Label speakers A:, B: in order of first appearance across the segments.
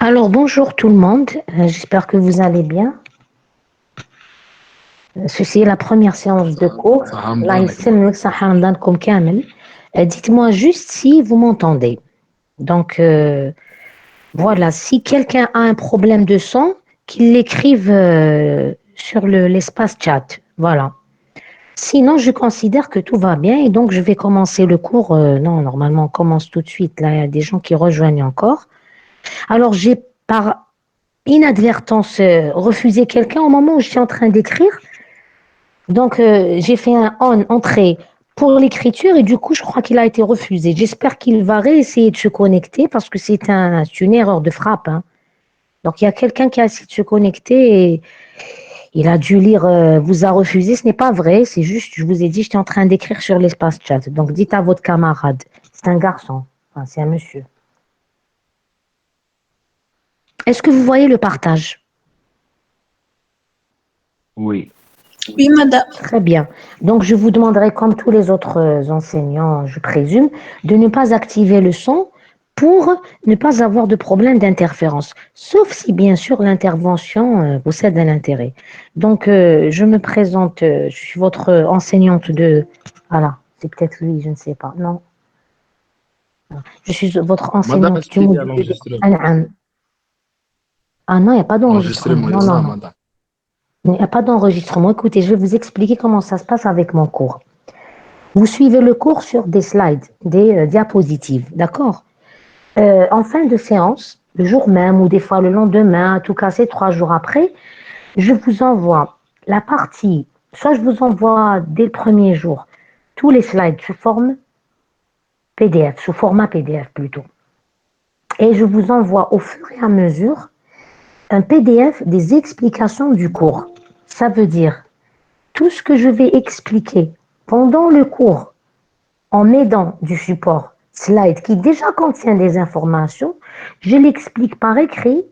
A: Alors bonjour tout le monde, j'espère que vous allez bien. Ceci est la première séance de cours. Allah يسلمك صحة رمضانكم كامل. Dites-moi juste si vous m'entendez. Donc voilà, si quelqu'un a un problème de son, qu'il l'écrive sur l'espace chat. Voilà. Sinon, je considère que tout va bien et donc je vais commencer le cours. Non, normalement, on commence tout de suite. Là, il y a des gens qui rejoignent encore. Alors, j'ai par inadvertance refusé quelqu'un au moment où je suis en train d'écrire. Donc, j'ai fait un entrée pour l'écriture et du coup, je crois qu'il a été refusé. J'espère qu'il va réessayer de se connecter parce que c'est une erreur de frappe, hein. Donc, il y a quelqu'un qui a essayé de se connecter et il a dû lire vous a refusé. Ce n'est pas vrai, c'est juste, je vous ai dit, j'étais en train d'écrire sur l'espace chat. Donc, dites à votre camarade, c'est un garçon, enfin, c'est un monsieur. Est-ce que vous voyez le partage?
B: Oui.
C: Oui, madame.
A: Très bien. Donc, je vous demanderai, comme tous les autres enseignants, je présume, de ne pas activer le son pour ne pas avoir de problème d'interférence, sauf si, bien sûr, l'intervention possède un intérêt. Donc, je me présente, je suis votre enseignante de... Voilà, c'est peut-être lui, je ne sais pas. Non, je suis votre
B: Madame,
A: enseignante
B: est-ce
A: du
B: qu'il y a
A: module
B: l'enregistrement?
A: An'am. Ah non, il n'y a pas d'enregistrement.
B: Enregistrement,
A: Non,
B: ça,
A: non, non.
B: madame.
A: Il n'y a pas d'enregistrement. Écoutez, je vais vous expliquer comment ça se passe avec mon cours. Vous suivez le cours sur des slides, des diapositives, d'accord? En fin de séance, le jour même ou des fois le lendemain, à tout casser 3 jours après, je vous envoie la partie, soit je vous envoie dès le premier jour tous les slides sous forme PDF, sous format PDF plutôt. Et je vous envoie au fur et à mesure un PDF des explications du cours. Ça veut dire tout ce que je vais expliquer pendant le cours en m'aidant du support slide qui déjà contient des informations, je l'explique par écrit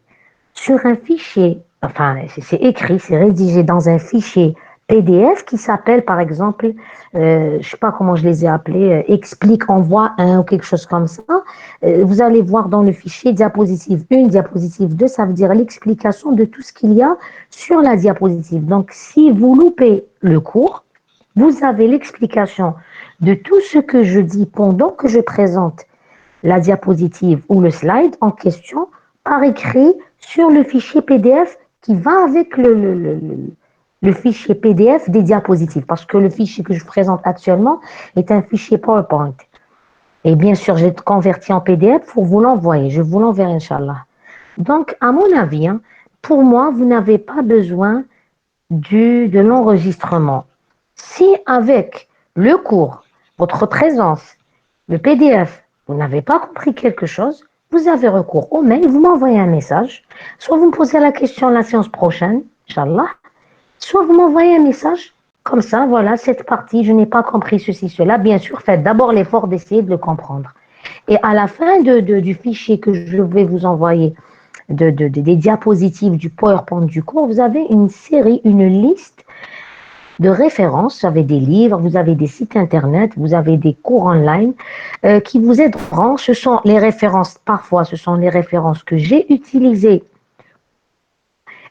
A: sur un fichier, enfin c'est écrit, c'est rédigé dans un fichier PDF qui s'appelle par exemple, je ne sais pas comment je les ai appelés, explique envoi 1 ou quelque chose comme ça. Vous allez voir dans le fichier diapositive 1, diapositive 2, ça veut dire l'explication de tout ce qu'il y a sur la diapositive. Donc si vous loupez le cours, vous avez l'explication de tout ce que je dis pendant que je présente la diapositive ou le slide en question par écrit sur le fichier PDF qui va avec le fichier PDF des diapositives. Parce que le fichier que je présente actuellement est un fichier PowerPoint. Et bien sûr, j'ai converti en PDF pour vous l'envoyer. Je vous l'enverrai, Inch'Allah. Donc, à mon avis, hein, pour moi, vous n'avez pas besoin de l'enregistrement. Si avec le cours, votre présence, le PDF, vous n'avez pas compris quelque chose, vous avez recours au mail, vous m'envoyez un message, soit vous me posez la question la séance prochaine, Inch'Allah, soit vous m'envoyez un message comme ça, voilà, cette partie, je n'ai pas compris ceci, cela. Bien sûr, faites d'abord l'effort d'essayer de le comprendre. Et à la fin du fichier que je vais vous envoyer, des diapositives du PowerPoint du cours, vous avez une série, une liste de références. Vous avez des livres, vous avez des sites internet, vous avez des cours online qui vous aideront. Ce sont les références, parfois ce sont les références que j'ai utilisées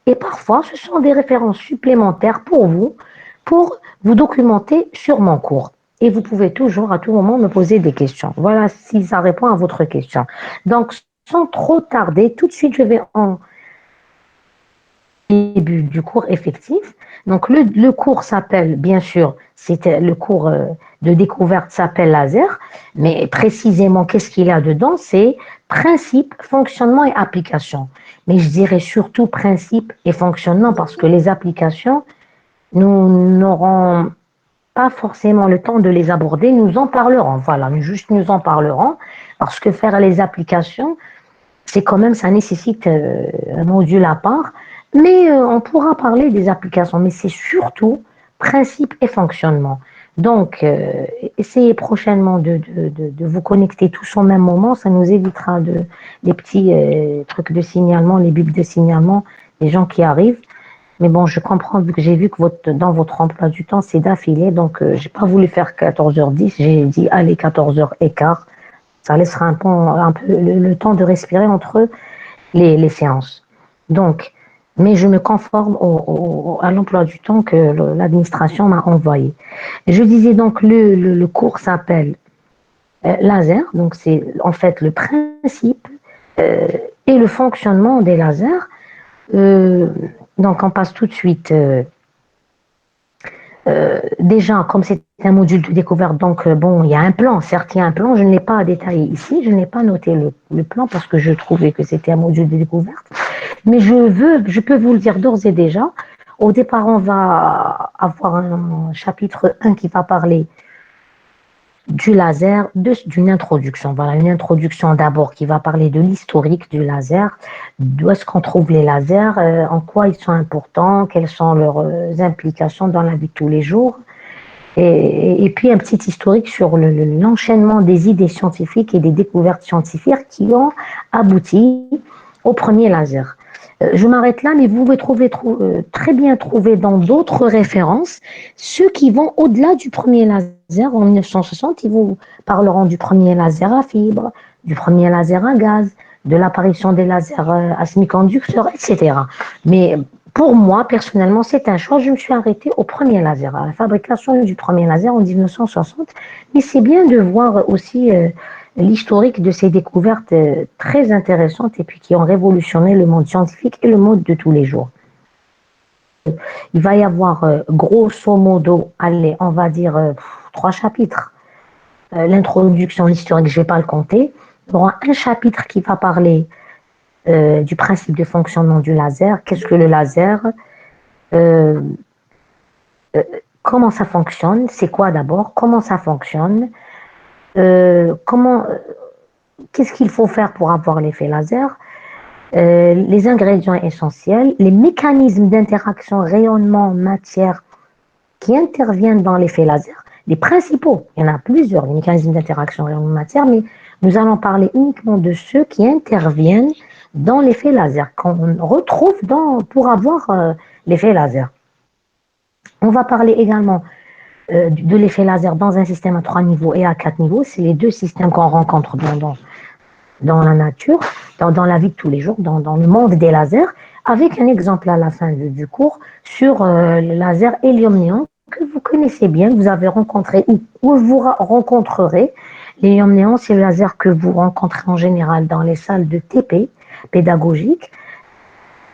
A: et parfois ce sont des références supplémentaires pour vous documenter sur mon cours. Et vous pouvez toujours à tout moment me poser des questions. Voilà si ça répond à votre question. Donc sans trop tarder, tout de suite je vais en du cours effectif. Donc le cours s'appelle, bien sûr, c'était le cours de découverte s'appelle laser, mais précisément, qu'est-ce qu'il y a dedans? C'est principe, fonctionnement et application. Mais je dirais surtout principe et fonctionnement parce que les applications, nous n'aurons pas forcément le temps de les aborder, nous en parlerons, voilà, nous en parlerons, parce que faire les applications, c'est quand même, ça nécessite un module à part, mais on pourra parler des applications, mais c'est surtout principe et fonctionnement. Donc, essayez prochainement de vous connecter tous au même moment, ça nous évitera des petits trucs de signalement, les bips de signalement, les gens qui arrivent. Mais bon, je comprends, vu que j'ai vu que dans votre emploi du temps, c'est d'affilée, donc j'ai pas voulu faire 14h10, j'ai dit allez 14h15. Ça laissera un peu le temps de respirer entre les séances. Donc, mais je me conforme à l'emploi du temps que l'administration m'a envoyé. Je disais donc le cours s'appelle laser, donc c'est en fait le principe euh, et le fonctionnement des lasers. Euh, donc on passe tout de suite. Déjà, comme c'est un module de découverte, donc bon, il y a un plan. Certes, il y a un plan. Je ne l'ai pas détaillé ici. Je n'ai pas noté le plan parce que je trouvais que c'était un module de découverte. Mais je peux vous le dire d'ores et déjà. Au départ, on va avoir un chapitre 1 qui va parler du laser, d'une introduction. Voilà, une introduction d'abord qui va parler de l'historique du laser, d'où est-ce qu'on trouve les lasers, en quoi ils sont importants, quelles sont leurs implications dans la vie de tous les jours. Et puis un petit historique sur l'enchaînement des idées scientifiques et des découvertes scientifiques qui ont abouti au premier laser. Je m'arrête là, mais vous pouvez très bien trouver dans d'autres références ceux qui vont au-delà du premier laser en 1960. Ils vous parleront du premier laser à fibre, du premier laser à gaz, de l'apparition des lasers à semi-conducteurs, etc. Mais pour moi, personnellement, c'est un choix. Je me suis arrêtée au premier laser, à la fabrication du premier laser en 1960. Mais c'est bien de voir aussi l'historique de ces découvertes très intéressantes et puis qui ont révolutionné le monde scientifique et le monde de tous les jours. Il va y avoir grosso modo, allez, on va dire 3 chapitres. L'introduction, l'historique, je ne vais pas le compter. Il y aura un chapitre qui va parler du principe de fonctionnement du laser. Qu'est-ce que le laser? euh, Comment ça fonctionne? C'est quoi d'abord? Comment ça fonctionne? Comment Qu'est-ce qu'il faut faire pour avoir l'effet laser? Les ingrédients essentiels, les mécanismes d'interaction rayonnement-matière qui interviennent dans l'effet laser, les principaux, il y en a plusieurs, les mécanismes d'interaction rayonnement-matière, mais nous allons parler uniquement de ceux qui interviennent dans l'effet laser, qu'on retrouve pour avoir l'effet laser. On va parler également de l'effet laser dans un système à 3 niveaux et à 4 niveaux. C'est les deux systèmes qu'on rencontre dans la nature, dans la vie de tous les jours, dans le monde des lasers, avec un exemple à la fin du cours sur le laser hélium-néon que vous connaissez bien, que vous avez rencontré ou vous rencontrerez. L'hélium-néon, c'est le laser que vous rencontrez en général dans les salles de TP pédagogiques.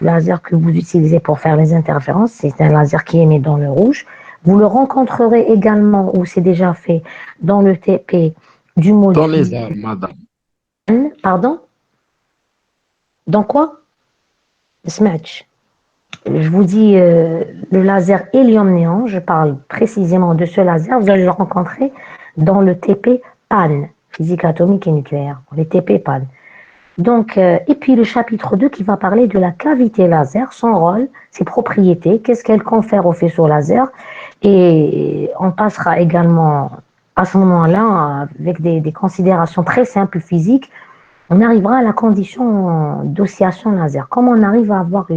A: Le laser que vous utilisez pour faire les interférences, c'est un laser qui émet dans le rouge. Vous le rencontrerez également, ou c'est déjà fait, dans le TP du
B: Dans les
A: module.
B: airs, madame.
A: Pardon? Dans quoi? Smatch. Je vous dis le laser hélium-néon, je parle précisément de ce laser, vous allez le rencontrer dans le TP PAN, physique atomique et nucléaire, les TP PAN. Donc, et puis le chapitre 2 qui va parler de la cavité laser, son rôle, ses propriétés, qu'est-ce qu'elle confère au faisceau laser. Et on passera également à ce moment-là, avec des considérations très simples physiques, on arrivera à la condition d'oscillation laser. Comment on arrive à avoir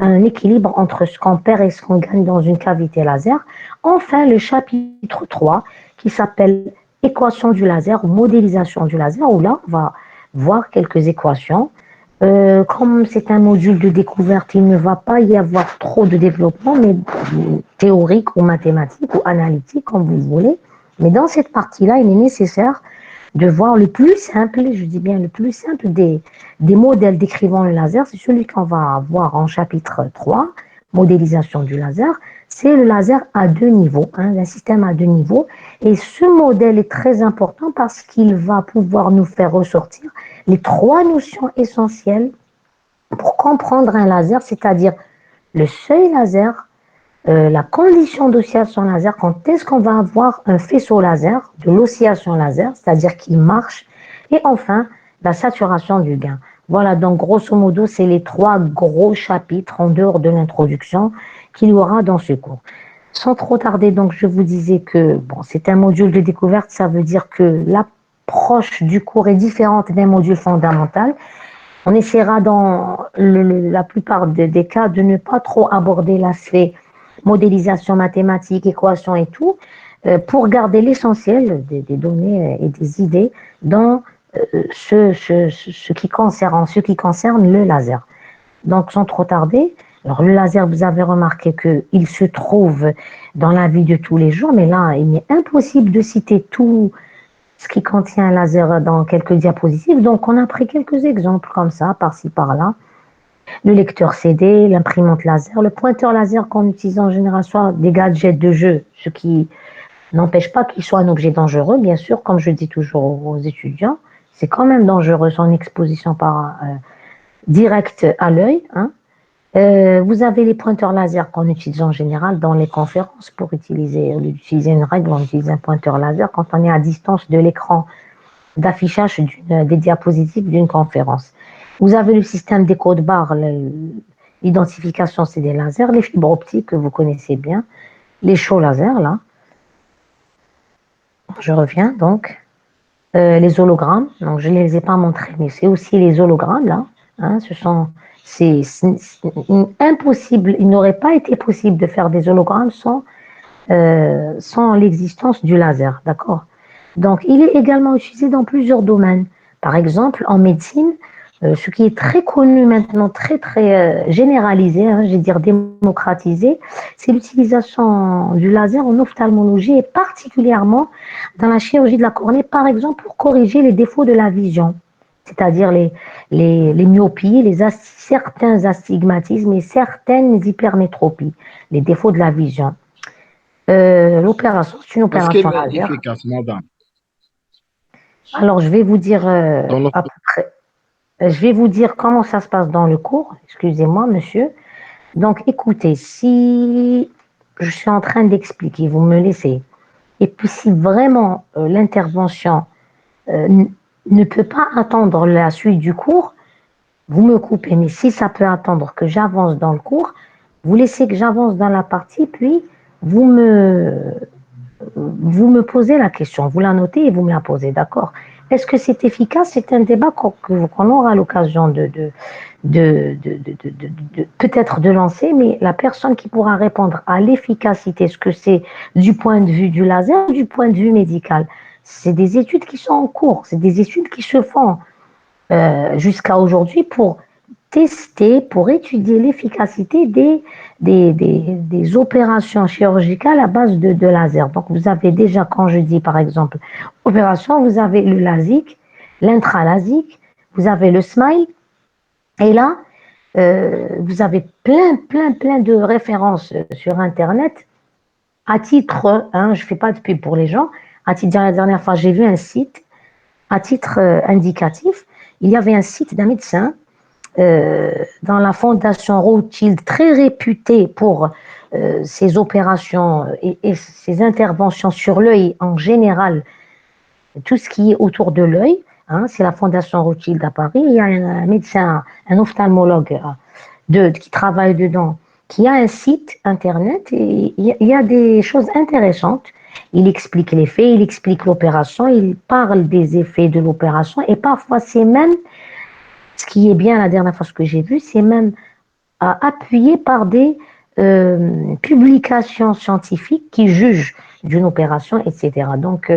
A: un équilibre entre ce qu'on perd et ce qu'on gagne dans une cavité laser. Enfin, le chapitre 3 qui s'appelle équation du laser ou modélisation du laser, où là, on va voir quelques équations. Comme c'est un module de découverte, il ne va pas y avoir trop de développement, mais théorique ou mathématique ou analytique, comme vous voulez. Mais dans cette partie-là, il est nécessaire de voir le plus simple, je dis bien le plus simple des modèles décrivant le laser, c'est celui qu'on va voir en chapitre 3, modélisation du laser. c'est le laser à deux niveaux, hein, un système à deux niveaux. Et ce modèle est très important parce qu'il va pouvoir nous faire ressortir les trois notions essentielles pour comprendre un laser, c'est-à-dire le seuil laser, la condition d'oscillation laser, quand est-ce qu'on va avoir un faisceau laser, de l'oscillation laser, c'est-à-dire qu'il marche, et enfin la saturation du gain. Voilà, donc grosso modo, c'est les trois gros chapitres en dehors de l'introduction qu'il y aura dans ce cours. Sans trop tarder, donc je vous disais que bon, c'est un module de découverte, ça veut dire que l'approche du cours est différente d'un module fondamental. On essaiera dans la plupart des cas de ne pas trop aborder l'aspect modélisation mathématique, équation et tout, pour garder l'essentiel des données et des idées dans ce qui concerne le laser. Donc, sans trop tarder, alors le laser, vous avez remarqué qu'il se trouve dans la vie de tous les jours, mais là, il est impossible de citer tout ce qui contient un laser dans quelques diapositives. Donc, on a pris quelques exemples comme ça, par-ci, par-là. Le lecteur CD, l'imprimante laser, le pointeur laser qu'on utilise en général, soit des gadgets de jeu, ce qui n'empêche pas qu'il soit un objet dangereux, bien sûr, comme je dis toujours aux étudiants, c'est quand même dangereux son exposition par direct à l'œil. Hein. Vous avez les pointeurs laser qu'on utilise en général dans les conférences pour utiliser, au lieu d'utiliser une règle, on utilise un pointeur laser quand on est à distance de l'écran d'affichage des diapositives d'une conférence. Vous avez le système des codes barres, l'identification c'est des lasers, les fibres optiques que vous connaissez bien, les chauds lasers là. Je reviens donc. Les hologrammes, donc je ne les ai pas montrés, mais c'est aussi les hologrammes là. Hein, c'est impossible, il n'aurait pas été possible de faire des hologrammes sans l'existence du laser, d'accord? Donc, il est également utilisé dans plusieurs domaines. Par exemple, en médecine, ce qui est très connu maintenant, très généralisé, hein, je vais dire démocratisé, c'est l'utilisation du laser en ophtalmologie et particulièrement dans la chirurgie de la cornée, par exemple, pour corriger les défauts de la vision, c'est-à-dire les myopies, certains astigmatismes et certaines hypermétropies, les défauts de la vision. L'opération, c'est une
B: Est-ce
A: opération
B: qu'elle est
A: laser.
B: efficace, madame?
A: Alors, je vais vous dire
B: Dans
A: à peu près, je vais vous dire comment ça se passe dans le cours. Excusez-moi, monsieur. Donc, écoutez, si je suis en train d'expliquer, vous me laissez. Et puis, si vraiment l'intervention euh, ne peut pas attendre la suite du cours, vous me coupez. Mais si ça peut attendre que j'avance dans le cours, vous laissez que j'avance dans la partie, puis vous me, vous me posez la question, vous la notez et vous me la posez, d'accord? Est-ce que c'est efficace? C'est un débat qu'on aura l'occasion peut-être de lancer, mais la personne qui pourra répondre à l'efficacité, ce que c'est du point de vue du laser, du point de vue médical, c'est des études qui sont en cours, c'est des études qui se font jusqu'à aujourd'hui pour tester, pour étudier l'efficacité des opérations chirurgicales à base de laser. Donc, vous avez déjà, quand je dis par exemple opération, vous avez le LASIK, l'intralasique, vous avez le SMILE, et là, vous avez plein de références sur Internet. À titre, hein, je ne fais pas de pub pour les gens, à titre, la dernière fois, j'ai vu un site, à titre indicatif, il y avait un site d'un médecin dans la fondation Rothschild, très réputée pour ses opérations et ses interventions sur l'œil en général, tout ce qui est autour de l'œil. Hein, c'est la fondation Rothschild à Paris. Il y a un médecin, un ophtalmologue qui travaille dedans, qui a un site internet et il y a des choses intéressantes. Il explique les faits, il explique l'opération, il parle des effets de l'opération et parfois c'est même ce qui est bien la dernière fois ce que j'ai vu, c'est même appuyé par des publications scientifiques qui jugent d'une opération, etc. Donc,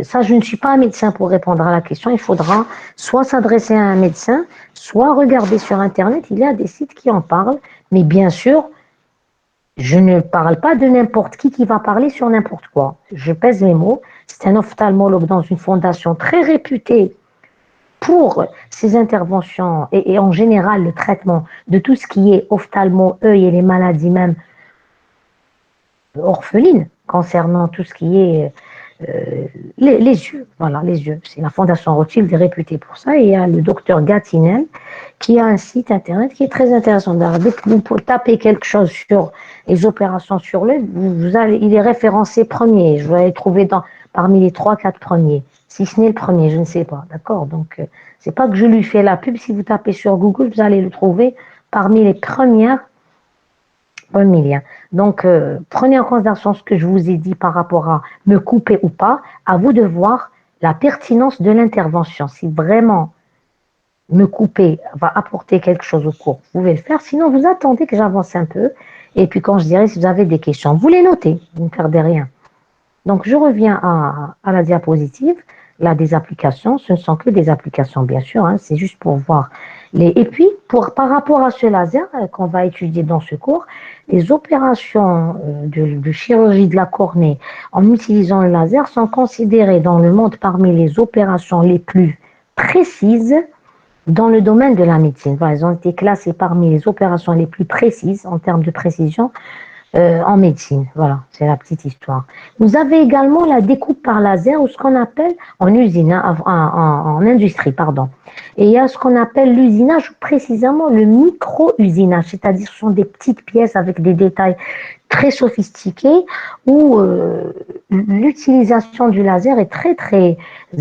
A: ça, je ne suis pas un médecin pour répondre à la question. Il faudra soit s'adresser à un médecin, soit regarder sur Internet. Il y a des sites qui en parlent. Mais bien sûr, je ne parle pas de n'importe qui va parler sur n'importe quoi. Je pèse mes mots. C'est un ophtalmologue dans une fondation très réputée pour ces interventions et en général le traitement de tout ce qui est ophtalmo, œil et les maladies même orpheline concernant tout ce qui est les yeux. Voilà, les yeux. C'est la Fondation Rothschild est réputée pour ça. Et il y a le docteur Gatinen qui a un site internet qui est très intéressant. Dès que vous tapez quelque chose sur les opérations sur l'œil, il est référencé premier. Je vais le trouver parmi les 3-4 premiers. Si ce n'est le premier, je ne sais pas. D'accord. Donc, c'est pas que je lui fais la pub. Si vous tapez sur Google, vous allez le trouver parmi les premières millions. Donc, prenez en considération ce que je vous ai dit par rapport à me couper ou pas. À vous de voir la pertinence de l'intervention. Si vraiment me couper va apporter quelque chose au cours, vous pouvez le faire. Sinon, vous attendez que j'avance un peu. Et puis, quand je dirai, si vous avez des questions, vous les notez. Vous ne perdez rien. Donc, je reviens à la diapositive. Là, des applications, ce ne sont que des applications, bien sûr. Hein, c'est juste pour voir. Et puis, par rapport à ce laser qu'on va étudier dans ce cours, les opérations de chirurgie de la cornée en utilisant le laser sont considérées dans le monde parmi les opérations les plus précises dans le domaine de la médecine. Enfin, elles ont été classées parmi les opérations les plus précises en termes de précision en médecine. Voilà, c'est la petite histoire. Vous avez également la découpe par laser ou ce qu'on appelle en usine, hein, en industrie, pardon. Et il y a ce qu'on appelle l'usinage, précisément le micro-usinage, c'est-à-dire ce sont des petites pièces avec des détails très sophistiqués où l'utilisation du laser est très très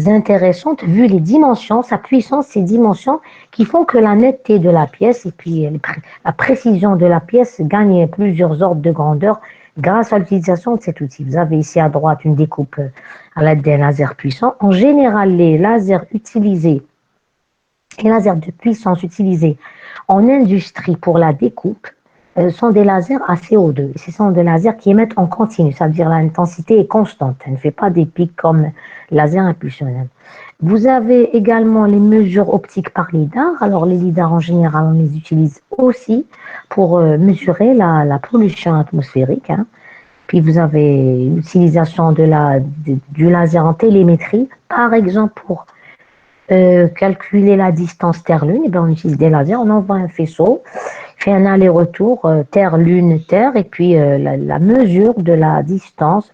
A: intéressante vu les dimensions, sa puissance, ses dimensions qui font que la netteté de la pièce et puis la précision de la pièce gagne plusieurs ordres de grandeur grâce à l'utilisation de cet outil. Vous avez ici à droite une découpe à l'aide d'un laser puissant. En général, les lasers utilisés, les lasers de puissance utilisés en industrie pour la découpe sont des lasers à CO2. Ce sont des lasers qui émettent en continu, ça veut dire l'intensité est constante. Elle ne fait pas des pics comme laser impulsionnel. Vous avez également les mesures optiques par lidar. Alors les lidars en général, on les utilise aussi pour mesurer la pollution atmosphérique. Hein. Puis vous avez l'utilisation du laser en télémétrie, par exemple pour calculer la distance Terre-Lune. Et bien on utilise des lasers, on envoie un faisceau, fait un aller-retour Terre-Lune-Terre et puis la mesure de la distance,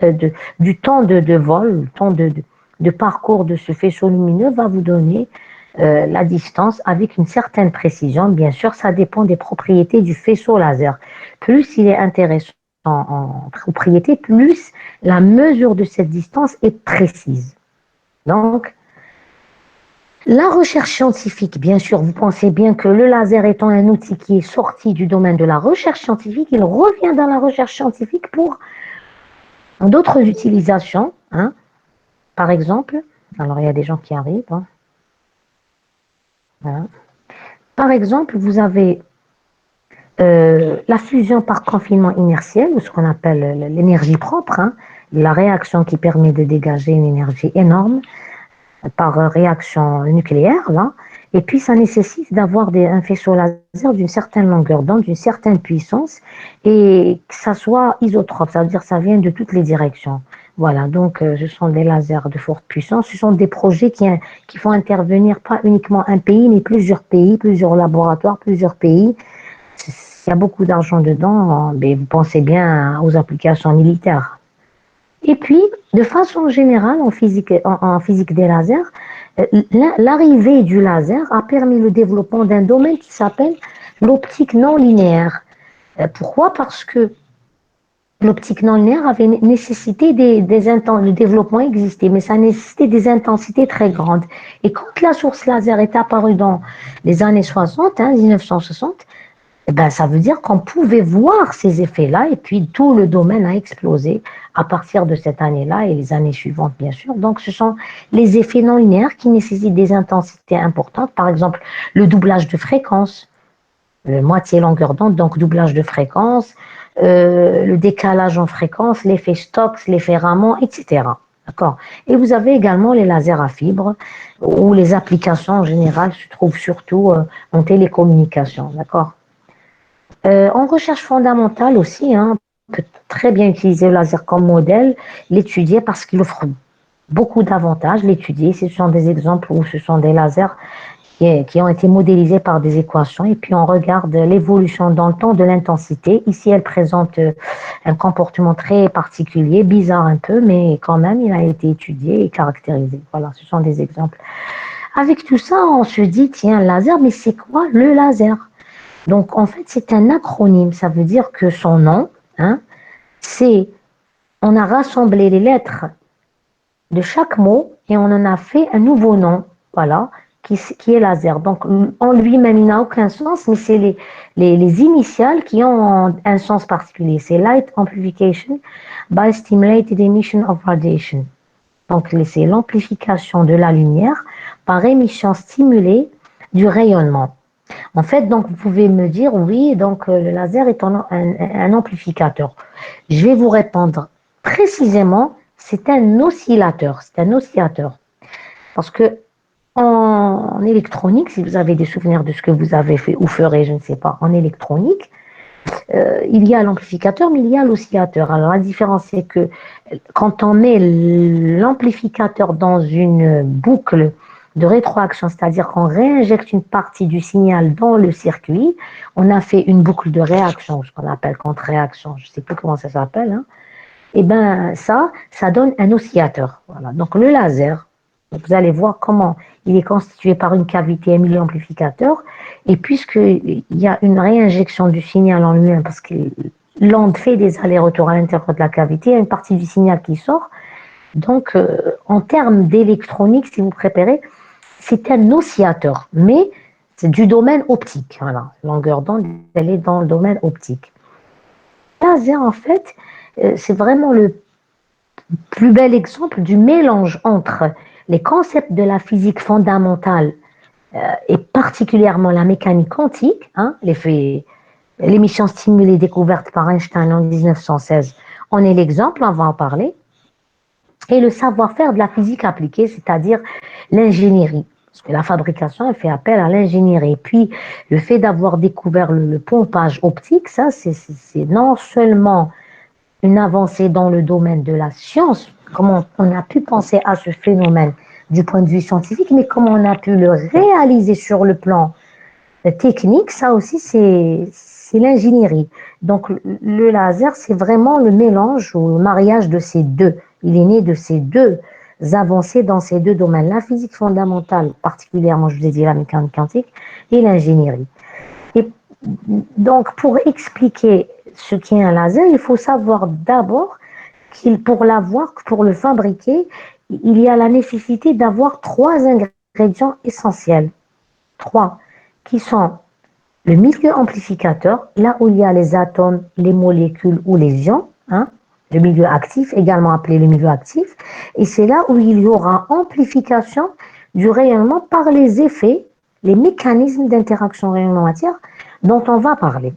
A: du temps de vol, le temps de parcours de ce faisceau lumineux va vous donner la distance avec une certaine précision. Bien sûr, ça dépend des propriétés du faisceau laser. Plus il est intéressant en propriété, plus la mesure de cette distance est précise. Donc, la recherche scientifique, bien sûr, vous pensez bien que le laser étant un outil qui est sorti du domaine de la recherche scientifique, il revient dans la recherche scientifique pour d'autres utilisations. Hein. Par exemple, alors il y a des gens qui arrivent. Hein. Voilà. Par exemple, vous avez la fusion par confinement inertiel, ou ce qu'on appelle l'énergie propre, hein, la réaction qui permet de dégager une énergie énorme par réaction nucléaire, là. Et puis, ça nécessite d'avoir un faisceau laser d'une certaine longueur d'onde, d'une certaine puissance, et que ça soit isotrope, ça veut dire que ça vient de toutes les directions. Voilà, donc ce sont des lasers de forte puissance, ce sont des projets qui font intervenir pas uniquement un pays, mais plusieurs pays, plusieurs laboratoires, plusieurs pays. Il y a beaucoup d'argent dedans, mais vous pensez bien aux applications militaires. Et puis, de façon générale, en physique des lasers, l'arrivée du laser a permis le développement d'un domaine qui s'appelle l'optique non linéaire. Pourquoi? Parce que l'optique non linéaire avait nécessité le développement existait, mais ça nécessitait des intensités très grandes. Et quand la source laser est apparue dans les années 60, hein, 1960, eh ben, ça veut dire qu'on pouvait voir ces effets-là et puis tout le domaine a explosé à partir de cette année-là et les années suivantes, bien sûr. Donc, ce sont les effets non linéaires qui nécessitent des intensités importantes. Par exemple, le doublage de fréquence, moitié longueur d'onde, donc doublage de fréquence, le décalage en fréquence, l'effet Stokes, l'effet Raman, etc. D'accord. Et vous avez également les lasers à fibres, où les applications en général se trouvent surtout en télécommunication. D'accord. En recherche fondamentale aussi, hein, on peut très bien utiliser le laser comme modèle, l'étudier parce qu'il offre beaucoup d'avantages. L'étudier, ce sont des exemples où ce sont des lasers qui ont été modélisées par des équations. Et puis on regarde l'évolution dans le temps de l'intensité. Ici, elle présente un comportement très particulier, bizarre un peu, mais quand même, il a été étudié et caractérisé. Voilà, ce sont des exemples. Avec tout ça, on se dit, tiens, laser, mais c'est quoi le laser? Donc, en fait, c'est un acronyme. Ça veut dire que son nom, hein, c'est, on a rassemblé les lettres de chaque mot et on en a fait un nouveau nom, voilà, qui est laser. Donc, en lui-même, il n'a aucun sens, mais c'est les initiales qui ont un sens particulier. C'est Light Amplification by Stimulated Emission of Radiation. Donc, c'est l'amplification de la lumière par émission stimulée du rayonnement. En fait, donc, vous pouvez me dire, oui, donc le laser est un amplificateur. Je vais vous répondre précisément, c'est un oscillateur. C'est un oscillateur. Parce que en électronique, si vous avez des souvenirs de ce que vous avez fait ou ferez, je ne sais pas, en électronique, il y a l'amplificateur, mais il y a l'oscillateur. Alors la différence, c'est que quand on met l'amplificateur dans une boucle de rétroaction, c'est-à-dire qu'on réinjecte une partie du signal dans le circuit, on a fait une boucle de réaction, ce qu'on appelle contre-réaction, je ne sais plus comment ça s'appelle, hein. Et bien ça donne un oscillateur. Voilà. Donc le laser, vous allez voir comment il est constitué par une cavité, un milieu amplificateur, et puisqu'il y a une réinjection du signal en lui-même, parce que l'onde fait des allers-retours à l'intérieur de la cavité, il y a une partie du signal qui sort. Donc, en termes d'électronique, si vous préférez, c'est un oscillateur, mais c'est du domaine optique. Voilà, longueur d'onde, elle est dans le domaine optique. Laser, en fait, c'est vraiment le plus bel exemple du mélange entre les concepts de la physique fondamentale et particulièrement la mécanique quantique, hein, l'émission stimulée découverte par Einstein en 1916 en est l'exemple, on va en parler, et le savoir-faire de la physique appliquée, c'est-à-dire l'ingénierie. Parce que la fabrication, elle fait appel à l'ingénierie. Et puis, le fait d'avoir découvert le pompage optique, ça, c'est non seulement une avancée dans le domaine de la science, comment on a pu penser à ce phénomène du point de vue scientifique, mais comment on a pu le réaliser sur le plan technique, ça aussi, c'est l'ingénierie. Donc, le laser, c'est vraiment le mélange ou le mariage de ces deux. Il est né de ces deux avancées dans ces deux domaines, la physique fondamentale, particulièrement, je vous ai dit, la mécanique quantique, et l'ingénierie. Et donc, pour expliquer ce qu'est un laser, il faut savoir d'abord pour l'avoir, pour le fabriquer, il y a la nécessité d'avoir trois ingrédients essentiels. Trois, qui sont le milieu amplificateur, là où il y a les atomes, les molécules ou les ions, hein, le milieu actif, également appelé le milieu actif, et c'est là où il y aura amplification du rayonnement par les effets, les mécanismes d'interaction rayonnement-matière dont on va parler.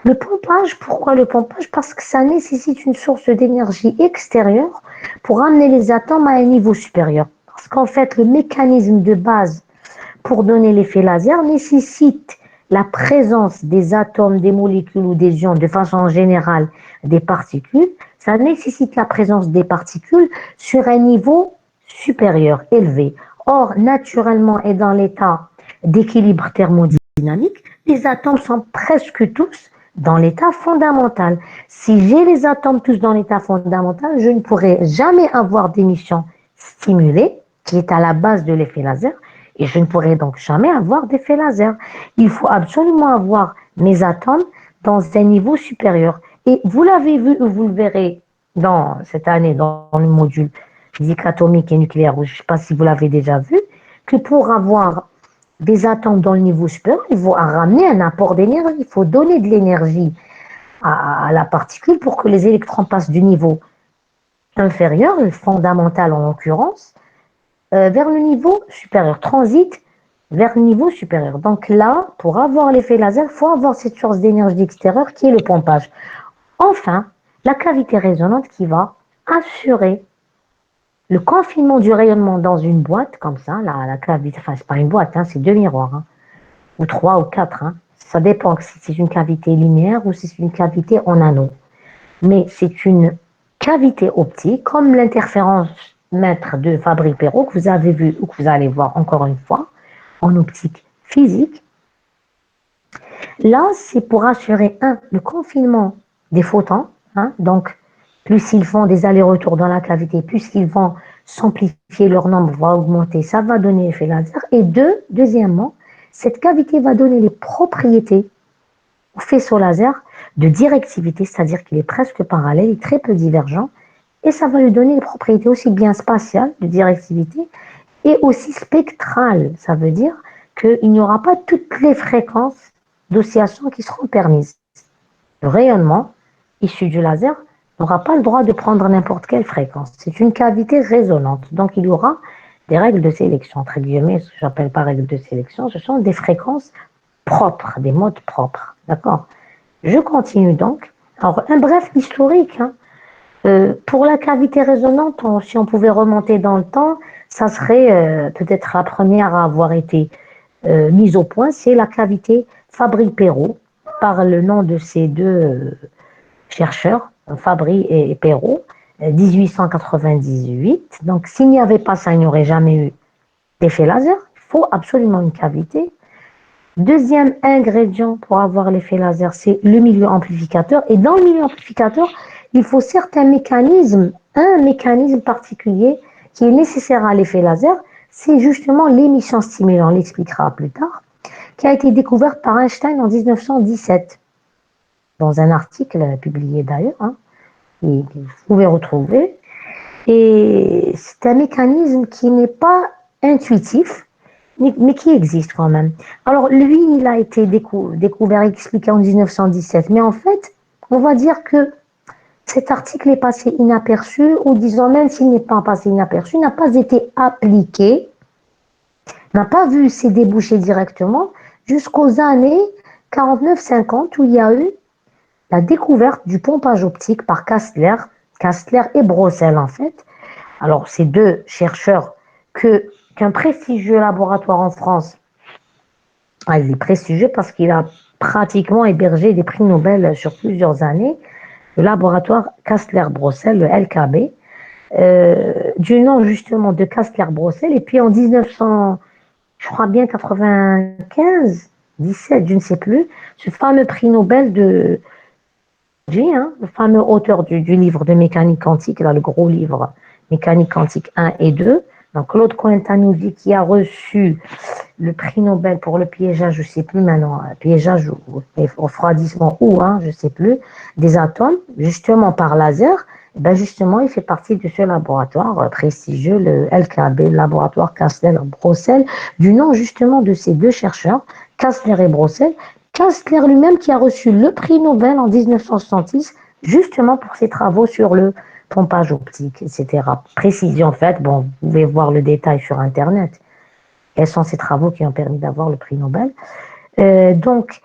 A: Le pompage, pourquoi le pompage? Parce que ça nécessite une source d'énergie extérieure pour amener les atomes à un niveau supérieur. Parce qu'en fait, le mécanisme de base pour donner l'effet laser nécessite la présence des atomes, des molécules ou des ions, de façon générale des particules. Ça nécessite la présence des particules sur un niveau supérieur, élevé. Or, naturellement et dans l'état d'équilibre thermodynamique, les atomes sont presque tous dans l'état fondamental. Si j'ai les atomes tous dans l'état fondamental, je ne pourrai jamais avoir d'émission stimulée, qui est à la base de l'effet laser, et je ne pourrai donc jamais avoir d'effet laser. Il faut absolument avoir mes atomes dans un niveau supérieur. Et vous l'avez vu, ou vous le verrez dans cette année, dans le module physique atomique et nucléaire, je ne sais pas si vous l'avez déjà vu, que pour avoir des atomes dans le niveau supérieur, il faut ramener un apport d'énergie, il faut donner de l'énergie à la particule pour que les électrons passent du niveau inférieur, le fondamental en l'occurrence, vers le niveau supérieur, transite vers le niveau supérieur. Donc là, pour avoir l'effet laser, il faut avoir cette source d'énergie extérieure qui est le pompage. Enfin, la cavité résonante qui va assurer le confinement du rayonnement dans une boîte, comme ça, la cavité, enfin c'est pas une boîte, hein, c'est deux miroirs, hein, ou trois ou quatre, hein. Ça dépend si c'est une cavité linéaire ou si c'est une cavité en anneau. Mais c'est une cavité optique, comme l'interférence mètre de Fabry-Pérot que vous avez vu ou que vous allez voir encore une fois. en optique physique. Là, c'est pour assurer, le confinement des photons, hein, donc plus ils font des allers-retours dans la cavité, plus ils vont s'amplifier, leur nombre va augmenter, ça va donner l'effet laser. Et deuxièmement, cette cavité va donner les propriétés au faisceau laser de directivité, c'est-à-dire qu'il est presque parallèle, il est très peu divergent, et ça va lui donner les propriétés aussi bien spatiales de directivité et aussi spectrales. Ça veut dire qu'il n'y aura pas toutes les fréquences d'oscillation qui seront permises. Le rayonnement issu du laser n'aura pas le droit de prendre n'importe quelle fréquence. C'est une cavité résonante, donc il y aura des règles de sélection, entre guillemets, ce que j'appelle pas règles de sélection, ce sont des fréquences propres, des modes propres, d'accord? Je continue donc. Alors, un bref historique, hein. Pour la cavité résonante, si on pouvait remonter dans le temps, ça serait peut-être la première à avoir été mise au point, c'est la cavité Fabry-Perot, par le nom de ces deux chercheurs, Fabry et Perot, 1898. Donc, s'il n'y avait pas ça, il n'y aurait jamais eu d'effet laser. Il faut absolument une cavité. Deuxième ingrédient pour avoir l'effet laser, c'est le milieu amplificateur. Et dans le milieu amplificateur, il faut certains mécanismes, un mécanisme particulier qui est nécessaire à l'effet laser, c'est justement l'émission stimulant, on l'expliquera plus tard, qui a été découverte par Einstein en 1917, dans un article publié d'ailleurs, hein, que vous pouvez retrouver. Et c'est un mécanisme qui n'est pas intuitif, mais qui existe quand même. Alors, lui, il a été découvert, expliqué en 1917, mais en fait, on va dire que cet article est passé inaperçu, ou disons même s'il n'est pas passé inaperçu, n'a pas été appliqué, n'a pas vu ses débouchés directement, jusqu'aux années 49-50, où il y a eu la découverte du pompage optique par Kastler et Brossel en fait. Alors, ces deux chercheurs qu'un prestigieux laboratoire en France, il est prestigieux parce qu'il a pratiquement hébergé des prix Nobel sur plusieurs années, le laboratoire Kastler-Brossel, le LKB, du nom justement de Kastler-Brossel, et puis en 1900, je crois bien 95, 17, je ne sais plus, ce fameux prix Nobel de hein, le fameux auteur du livre de mécanique quantique, là, le gros livre Mécanique quantique 1 et 2, donc Claude Cohen-Tanouzi qui a reçu le prix Nobel pour le piégeage, je ne sais plus maintenant, piégeage ou refroidissement ou, hein, je ne sais plus, des atomes, justement par laser, ben justement, il fait partie de ce laboratoire prestigieux, le LKB, le laboratoire Kastler-Brossel, du nom justement de ces deux chercheurs, Kastler et Brossel. Kastler lui-même qui a reçu le prix Nobel en 1966, justement pour ses travaux sur le pompage optique, etc. Précision faite, bon, vous pouvez voir le détail sur Internet. Quels sont ces travaux qui ont permis d'avoir le prix Nobel. Donc,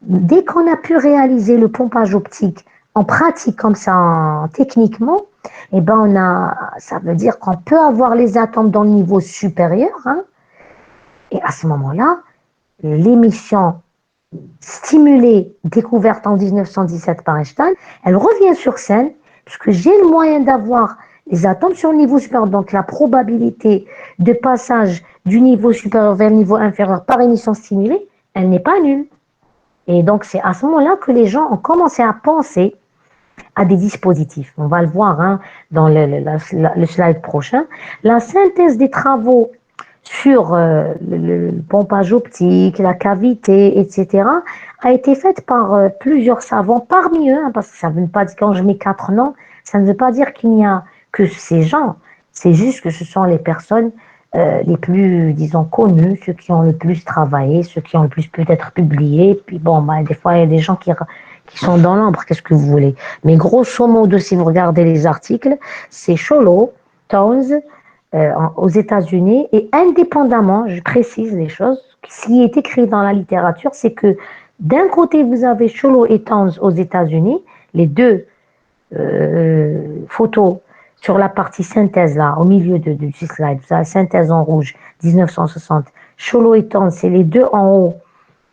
A: dès qu'on a pu réaliser le pompage optique en pratique comme ça, techniquement, eh ben ça veut dire qu'on peut avoir les atomes dans le niveau supérieur, hein, et à ce moment-là, l'émission stimulée, découverte en 1917 par Einstein, elle revient sur scène, puisque j'ai le moyen d'avoir les atomes sur le niveau supérieur, donc la probabilité de passage du niveau supérieur vers le niveau inférieur par émission stimulée, elle n'est pas nulle. Et donc c'est à ce moment-là que les gens ont commencé à penser à des dispositifs. On va le voir, hein, dans le slide prochain. La synthèse des travaux sur le pompage optique, la cavité, etc., a été faite par plusieurs savants, parmi eux, hein, parce que ça ne veut pas dire, quand je mets 4 noms, ça ne veut pas dire qu'il n'y a que ces gens, c'est juste que ce sont les personnes les plus, disons, connues, ceux qui ont le plus travaillé, ceux qui ont le plus peut-être publié, puis bon, bah, des fois, il y a des gens qui sont dans l'ombre, qu'est-ce que vous voulez. Mais grosso modo, si vous regardez les articles, c'est Sholot, Townes, aux États-Unis, et indépendamment, je précise les choses, ce qui est écrit dans la littérature, c'est que d'un côté, vous avez Sholot et Townes aux États-Unis, les deux photos sur la partie synthèse, là, au milieu du slide, la synthèse en rouge, 1960. Sholot et Townes, c'est les deux en haut,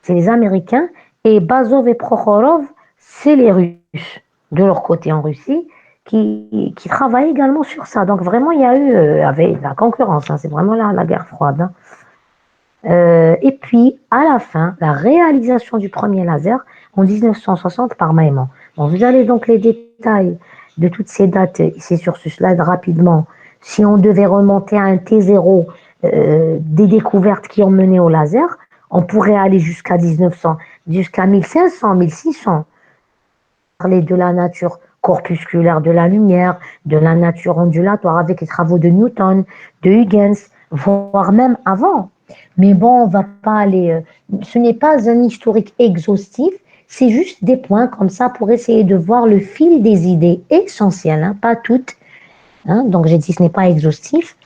A: c'est les Américains, et Bazov et Prokhorov, c'est les Russes, de leur côté en Russie, qui travaillent également sur ça. Donc vraiment, il y a eu avec la concurrence, hein, c'est vraiment la guerre froide. Hein. Et puis, à la fin, la réalisation du premier laser en 1960 par Maimon. Bon, vous avez donc les détails de toutes ces dates ici sur ce slide rapidement. Si on devait remonter à un T0 des découvertes qui ont mené au laser, on pourrait aller jusqu'à 1900, jusqu'à 1500, 1600. Parler de la nature corpusculaire de la lumière, de la nature ondulatoire avec les travaux de Newton, de Huygens, voire même avant. Mais bon, on va pas aller. Ce n'est pas un historique exhaustif, c'est juste des points comme ça pour essayer de voir le fil des idées essentielles, hein, pas toutes. Hein, donc j'ai dit ce n'est pas exhaustif,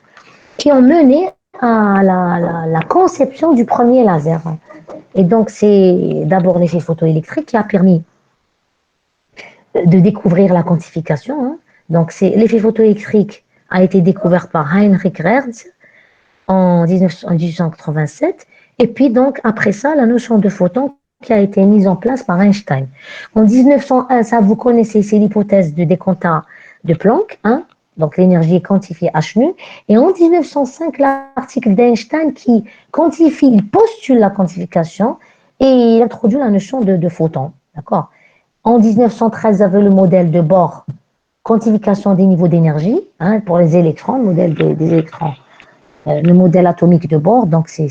A: qui ont mené à la conception du premier laser. Et donc c'est d'abord l'effet photoélectrique qui a permis de découvrir la quantification. Hein. Donc, l'effet photoélectrique a été découvert par Heinrich Hertz en 1887. Et puis, donc, après ça, la notion de photon qui a été mise en place par Einstein. En 1901, ça, vous connaissez, c'est l'hypothèse de décompta de Planck, hein, donc l'énergie est quantifiée H nu. Et en 1905, l'article d'Einstein qui quantifie, il postule la quantification et il introduit la notion de photon. D'accord. En 1913, il y avait le modèle de Bohr, quantification des niveaux d'énergie, hein, pour les électrons, le modèle des électrons, le modèle atomique de Bohr. Donc, c'est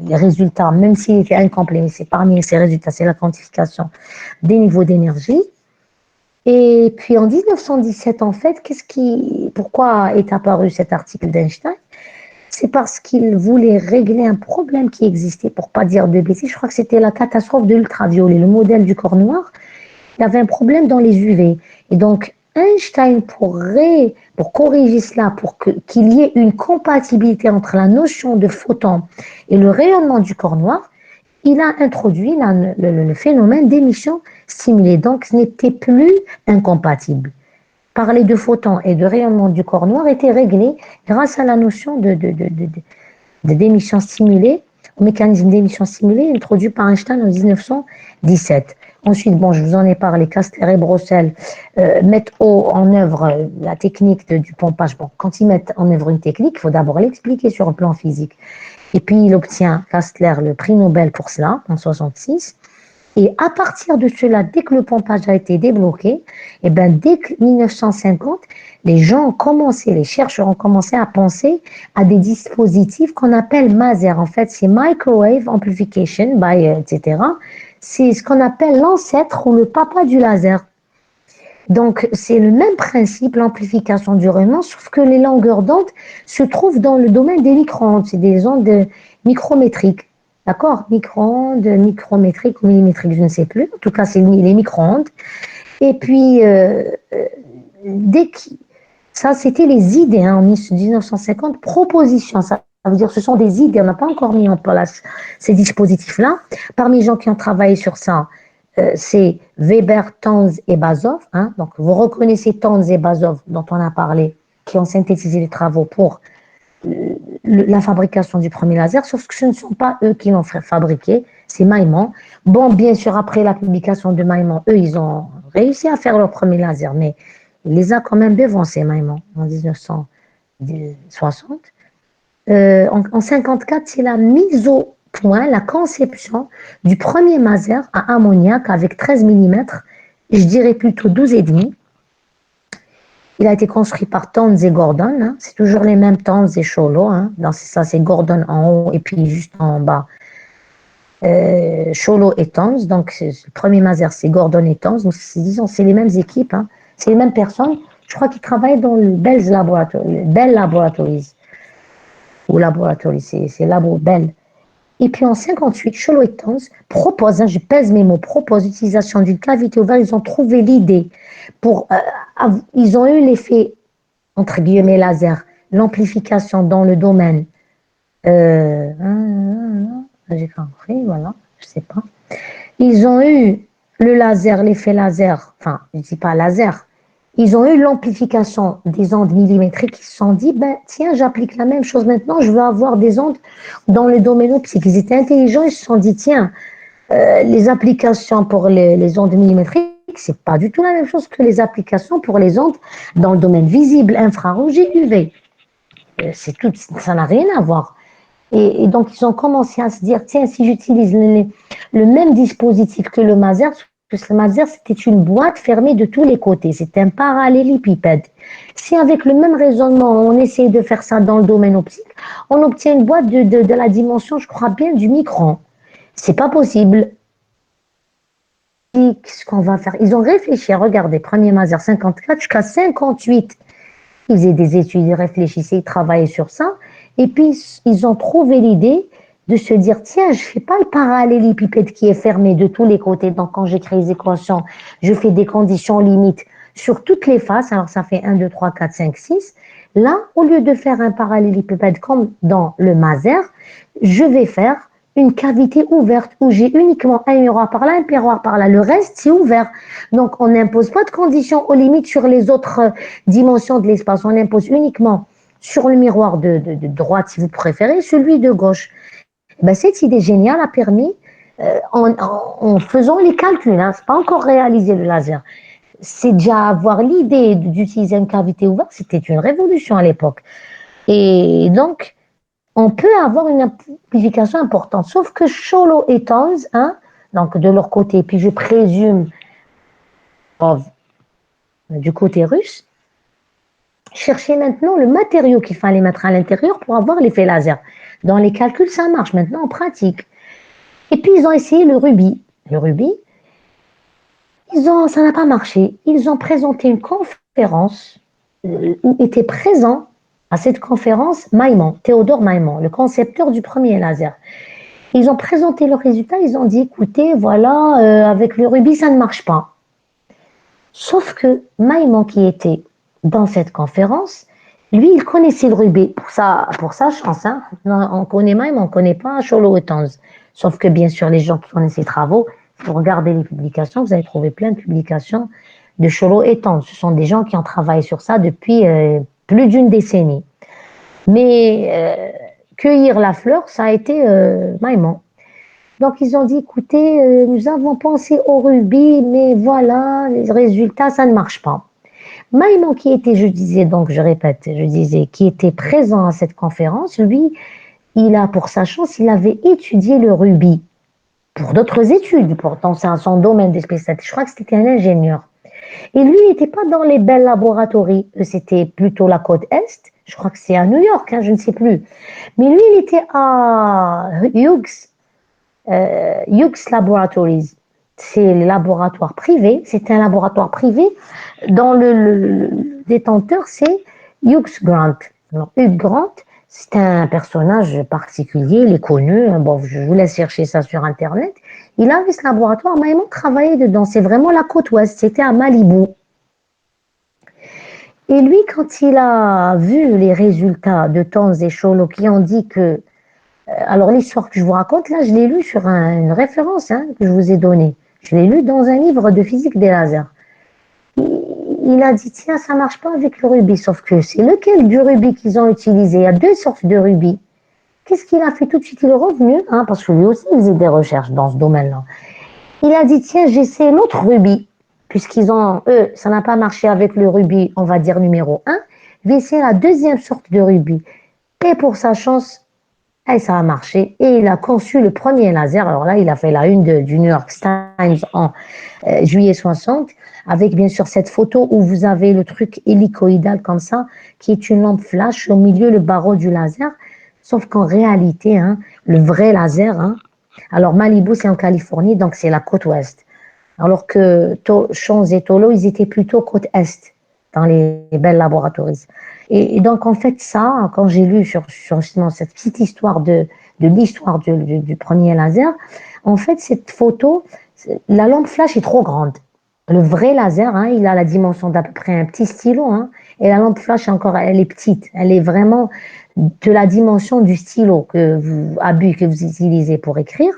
A: les résultats, même s'il était incomplet, mais c'est parmi ces résultats, c'est la quantification des niveaux d'énergie. Et puis en 1917, en fait, pourquoi est apparu cet article d'Einstein? C'est parce qu'il voulait régler un problème qui existait, pour pas dire de bêtises. Je crois que c'était la catastrophe de l'ultraviolet, le modèle du corps noir. Il y avait un problème dans les UV. Et donc, Einstein, pour corriger cela, qu'il y ait une compatibilité entre la notion de photon et le rayonnement du corps noir, il a introduit le phénomène d'émission stimulée. Donc, ce n'était plus incompatible. Parler de photons et de rayonnement du corps noir était réglé grâce à la notion d'émission stimulée, au mécanisme d'émission stimulée introduit par Einstein en 1917. Ensuite, bon, je vous en ai parlé, Kastler et Brossel mettent en œuvre la technique du pompage. Bon, quand ils mettent en œuvre une technique, il faut d'abord l'expliquer sur le plan physique. Et puis, il obtient, Kastler, le prix Nobel pour cela, en 1966. Et à partir de cela, dès que le pompage a été débloqué, et ben dès que 1950, les chercheurs ont commencé à penser à des dispositifs qu'on appelle MASER. En fait, c'est Microwave Amplification by, etc. C'est ce qu'on appelle l'ancêtre ou le papa du laser. Donc, c'est le même principe, l'amplification du rayonnement, sauf que les longueurs d'onde se trouvent dans le domaine des micro-ondes. C'est des ondes micrométriques. D'accord? Micro-ondes, micrométriques ou millimétriques, je ne sais plus. En tout cas, c'est les micro-ondes. Et puis, ça, c'était les idées, hein, en 1950, propositions. Ça veut dire que ce sont des idées, on n'a pas encore mis en place ces dispositifs-là. Parmi les gens qui ont travaillé sur ça, c'est Weber, Tons et Bazov. Hein. Donc, vous reconnaissez Tons et Bazov, dont on a parlé, qui ont synthétisé les travaux pour la fabrication du premier laser, sauf que ce ne sont pas eux qui l'ont fabriqué, c'est Maimon. Bon, bien sûr, après la publication de Maimon, eux, ils ont réussi à faire leur premier laser, mais il les a quand même devancés, Maimon, en 1960. En 54, c'est la mise au point, la conception du premier laser à ammoniac avec 13 mm, je dirais plutôt 12,5. Il a été construit par Townes et Gordon. Hein. C'est toujours les mêmes Townes et Cholo. Hein. Ça, c'est Gordon en haut et puis juste en bas. Cholo et Townes. Donc, le premier Maser, c'est Gordon et Townes. Donc, disons, c'est les mêmes équipes. Hein. C'est les mêmes personnes. Je crois qu'ils travaillent dans le Bell Laboratories. Ou Laboratories, c'est Labo Bell. Et puis en 58, Cholo et Townes proposent, hein, je pèse mes mots, proposent l'utilisation d'une cavité ouverte. Ils ont trouvé l'idée ils ont eu l'effet, entre guillemets, laser, l'amplification dans le domaine. J'ai compris, voilà, je sais pas. Ils ont eu le laser, l'effet laser, enfin, je ne dis pas laser, ils ont eu l'amplification des ondes millimétriques. Ils se sont dit, ben, tiens, j'applique la même chose maintenant, je veux avoir des ondes dans le domaine optique. Ils étaient intelligents, ils se sont dit, tiens, les applications pour les ondes millimétriques, c'est pas du tout la même chose que les applications pour les ondes dans le domaine visible, infrarouge et UV. C'est tout, ça n'a rien à voir. Et donc, ils ont commencé à se dire, tiens, si j'utilise le même dispositif que le maser, parce que le maser, c'était une boîte fermée de tous les côtés, c'était un parallélépipède. Si avec le même raisonnement, on essaye de faire ça dans le domaine optique, on obtient une boîte de la dimension, je crois bien, du micron. C'est pas possible. Qu'est-ce qu'on va faire? Ils ont réfléchi, regardez, premier maser 54 jusqu'à 58. Ils faisaient des études, ils réfléchissaient, ils travaillaient sur ça. Et puis, ils ont trouvé l'idée de se dire, tiens, je ne fais pas le parallélépipède qui est fermé de tous les côtés. Donc, quand j'écris les équations, je fais des conditions limites sur toutes les faces. Alors, ça fait 1, 2, 3, 4, 5, 6. Là, au lieu de faire un parallélépipède comme dans le maser, je vais faire une cavité ouverte où j'ai uniquement un miroir par là, un miroir par là. Le reste, c'est ouvert. Donc, on n'impose pas de conditions aux limites sur les autres dimensions de l'espace. On impose uniquement sur le miroir de droite, si vous préférez, celui de gauche. Ben, cette idée géniale a permis, en faisant les calculs, hein, c'est pas encore réalisé le laser, c'est déjà avoir l'idée d'utiliser une cavité ouverte, c'était une révolution à l'époque. Et donc, on peut avoir une amplification importante. Sauf que Schollo et Tons, hein, donc de leur côté, puis je présume du côté russe, cherchaient maintenant le matériau qu'il fallait mettre à l'intérieur pour avoir l'effet laser. Dans les calculs, ça marche maintenant en pratique. Et puis ils ont essayé le rubis. Le rubis, ça n'a pas marché. Ils ont présenté une conférence où était présent à cette conférence Maimon, Théodore Maimon, le concepteur du premier laser. Ils ont présenté leurs résultats, ils ont dit, écoutez, voilà, avec le rubis, ça ne marche pas. Sauf que Maimon, qui était dans cette conférence, lui, il connaissait le rubis pour sa chance. Hein. On connaît Maimon, on ne connaît pas Schollo et Tons. Sauf que, bien sûr, les gens qui connaissent ses travaux, si vous regardez les publications, vous allez trouver plein de publications de Schollo et Tons. Ce sont des gens qui ont travaillé sur ça depuis plus d'une décennie. Mais cueillir la fleur, ça a été Maimon. Donc, ils ont dit, écoutez, nous avons pensé au rubis, mais voilà, les résultats, ça ne marche pas. Maimon, qui était, je disais, donc je répète, je disais, qui était présent à cette conférence, lui, il a, pour sa chance, il avait étudié le rubis pour d'autres études, pourtant c'est son domaine de spécialité. Je crois que c'était un ingénieur. Et lui, il n'était pas dans les belles laboratories, c'était plutôt la côte Est, je crois que c'est à New York, hein, je ne sais plus. Mais lui, il était à Hughes Laboratories. C'est le laboratoire privé, c'est un laboratoire privé dont le détenteur, c'est Hugh Grant. Alors, Hugh Grant, c'est un personnage particulier, il est connu, bon, je vous laisse chercher ça sur Internet. Il avait ce laboratoire, Maimon travaillait dedans, c'est vraiment la côte ouest, c'était à Malibu. Et lui, quand il a vu les résultats de Tons et Schollo qui ont dit que alors l'histoire que je vous raconte, là, je l'ai lu sur une référence hein, que je vous ai donnée. Je l'ai lu dans un livre de physique des lasers. Il a dit, tiens, ça marche pas avec le rubis, sauf que c'est lequel du rubis qu'ils ont utilisé. Il y a deux sortes de rubis. Qu'est-ce qu'il a fait tout de suite? Il est revenu, hein, parce que lui aussi, il faisait des recherches dans ce domaine-là. Il a dit, tiens, j'essaie l'autre rubis, puisqu'ils ont, eux, ça n'a pas marché avec le rubis, on va dire numéro 1. Je vais essayer la deuxième sorte de rubis. Et pour sa chance, et ça a marché. Et il a conçu le premier laser. Alors là, il a fait la une du New York Times en juillet 60, avec bien sûr cette photo où vous avez le truc hélicoïdal comme ça, qui est une lampe flash, au milieu le barreau du laser. Sauf qu'en réalité, hein, le vrai laser, hein, alors Malibu, c'est en Californie, donc c'est la côte ouest. Alors que Chons et Tolo, ils étaient plutôt côte est, dans les belles laboratories. Et donc, en fait, ça, quand j'ai lu sur justement cette petite histoire de l'histoire du premier laser, en fait, cette photo, la lampe flash est trop grande. Le vrai laser, hein, il a la dimension d'à peu près un petit stylo, hein, et la lampe flash, encore, elle est petite. Elle est vraiment de la dimension du stylo que vous utilisez pour écrire.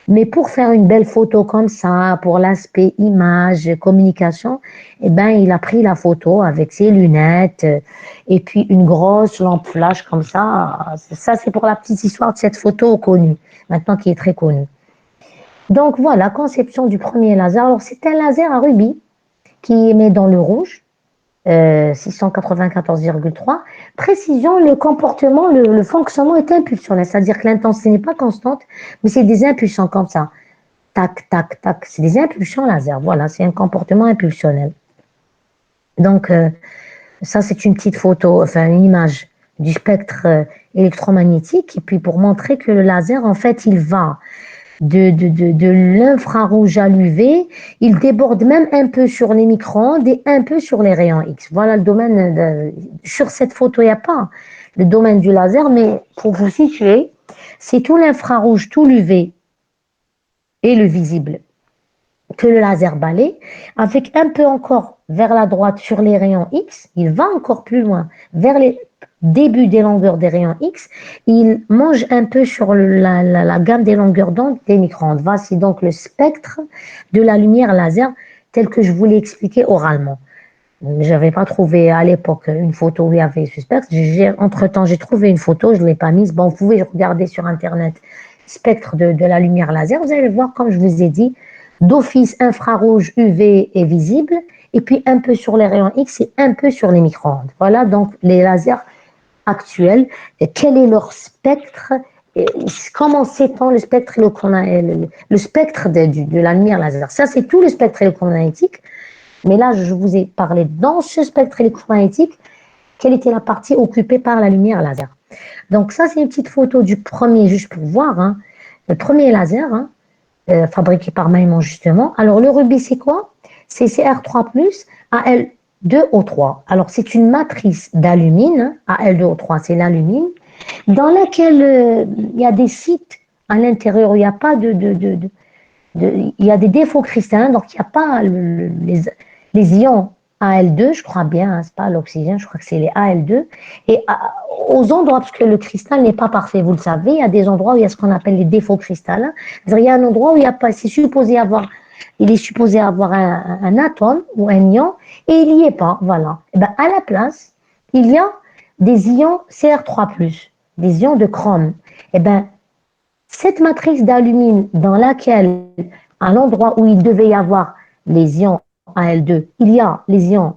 A: Mais pour faire une belle photo comme ça, pour l'aspect image, communication, eh ben, il a pris la photo avec ses lunettes et puis une grosse lampe flash comme ça. Ça, c'est pour la petite histoire de cette photo connue, maintenant qui est très connue. Donc voilà, conception du premier laser. Alors c'est un laser à rubis qui émet dans le rouge. 694,3. Précision, le comportement, le fonctionnement est impulsionnel, c'est-à-dire que l'intensité n'est pas constante, mais c'est des impulsions comme ça. Tac, tac, tac. C'est des impulsions laser. Voilà, c'est un comportement impulsionnel. Donc, ça, c'est une petite photo, enfin une image du spectre électromagnétique. Et puis, pour montrer que le laser, en fait, il va de l'infrarouge à l'UV, il déborde même un peu sur les micro-ondes et un peu sur les rayons X. Voilà le domaine. Sur cette photo, il n'y a pas le domaine du laser, mais pour vous situer, c'est tout l'infrarouge, tout l'UV et le visible que le laser balaye, avec un peu encore vers la droite sur les rayons X, il va encore plus loin, vers les débuts des longueurs des rayons X, il mange un peu sur la gamme des longueurs d'onde des micro-ondes. Voici donc le spectre de la lumière laser tel que je vous l'ai expliqué oralement. Je n'avais pas trouvé à l'époque une photo où il y avait ce spectre. Entre-temps, j'ai trouvé une photo, je ne l'ai pas mise. Bon, vous pouvez regarder sur Internet spectre de la lumière laser. Vous allez voir, comme je vous ai dit, d'office infrarouge UV est visible, et puis un peu sur les rayons X et un peu sur les micro-ondes. Voilà donc les lasers actuels. Et quel est leur spectre? Et comment s'étend le spectre le spectre de la lumière laser? Ça, c'est tout le spectre électromagnétique. Mais là, je vous ai parlé dans ce spectre électromagnétique, quelle était la partie occupée par la lumière laser. Donc ça, c'est une petite photo du premier, juste pour voir, hein, le premier laser, hein, fabriqué par Maimon justement. Alors le rubis, c'est quoi? C'est Cr3+, Al2O3. Alors c'est une matrice d'alumine, Al2O3, c'est l'alumine, dans laquelle il y a des sites à l'intérieur où il n'y a pas il y a des défauts cristallins, donc il n'y a pas les ions Al2, je crois bien, hein, c'est pas l'oxygène, je crois que c'est les Al2. Et aux endroits, parce que le cristal n'est pas parfait, vous le savez, il y a des endroits où il y a ce qu'on appelle les défauts cristallins. Il y a un endroit où il n'y a pas, il est supposé avoir un atome ou un ion, et il n'y est pas, voilà. Et ben, à la place, il y a des ions Cr3+, des ions de chrome. Et ben, cette matrice d'alumine dans laquelle, à l'endroit où il devait y avoir les ions Al2, il y a les ions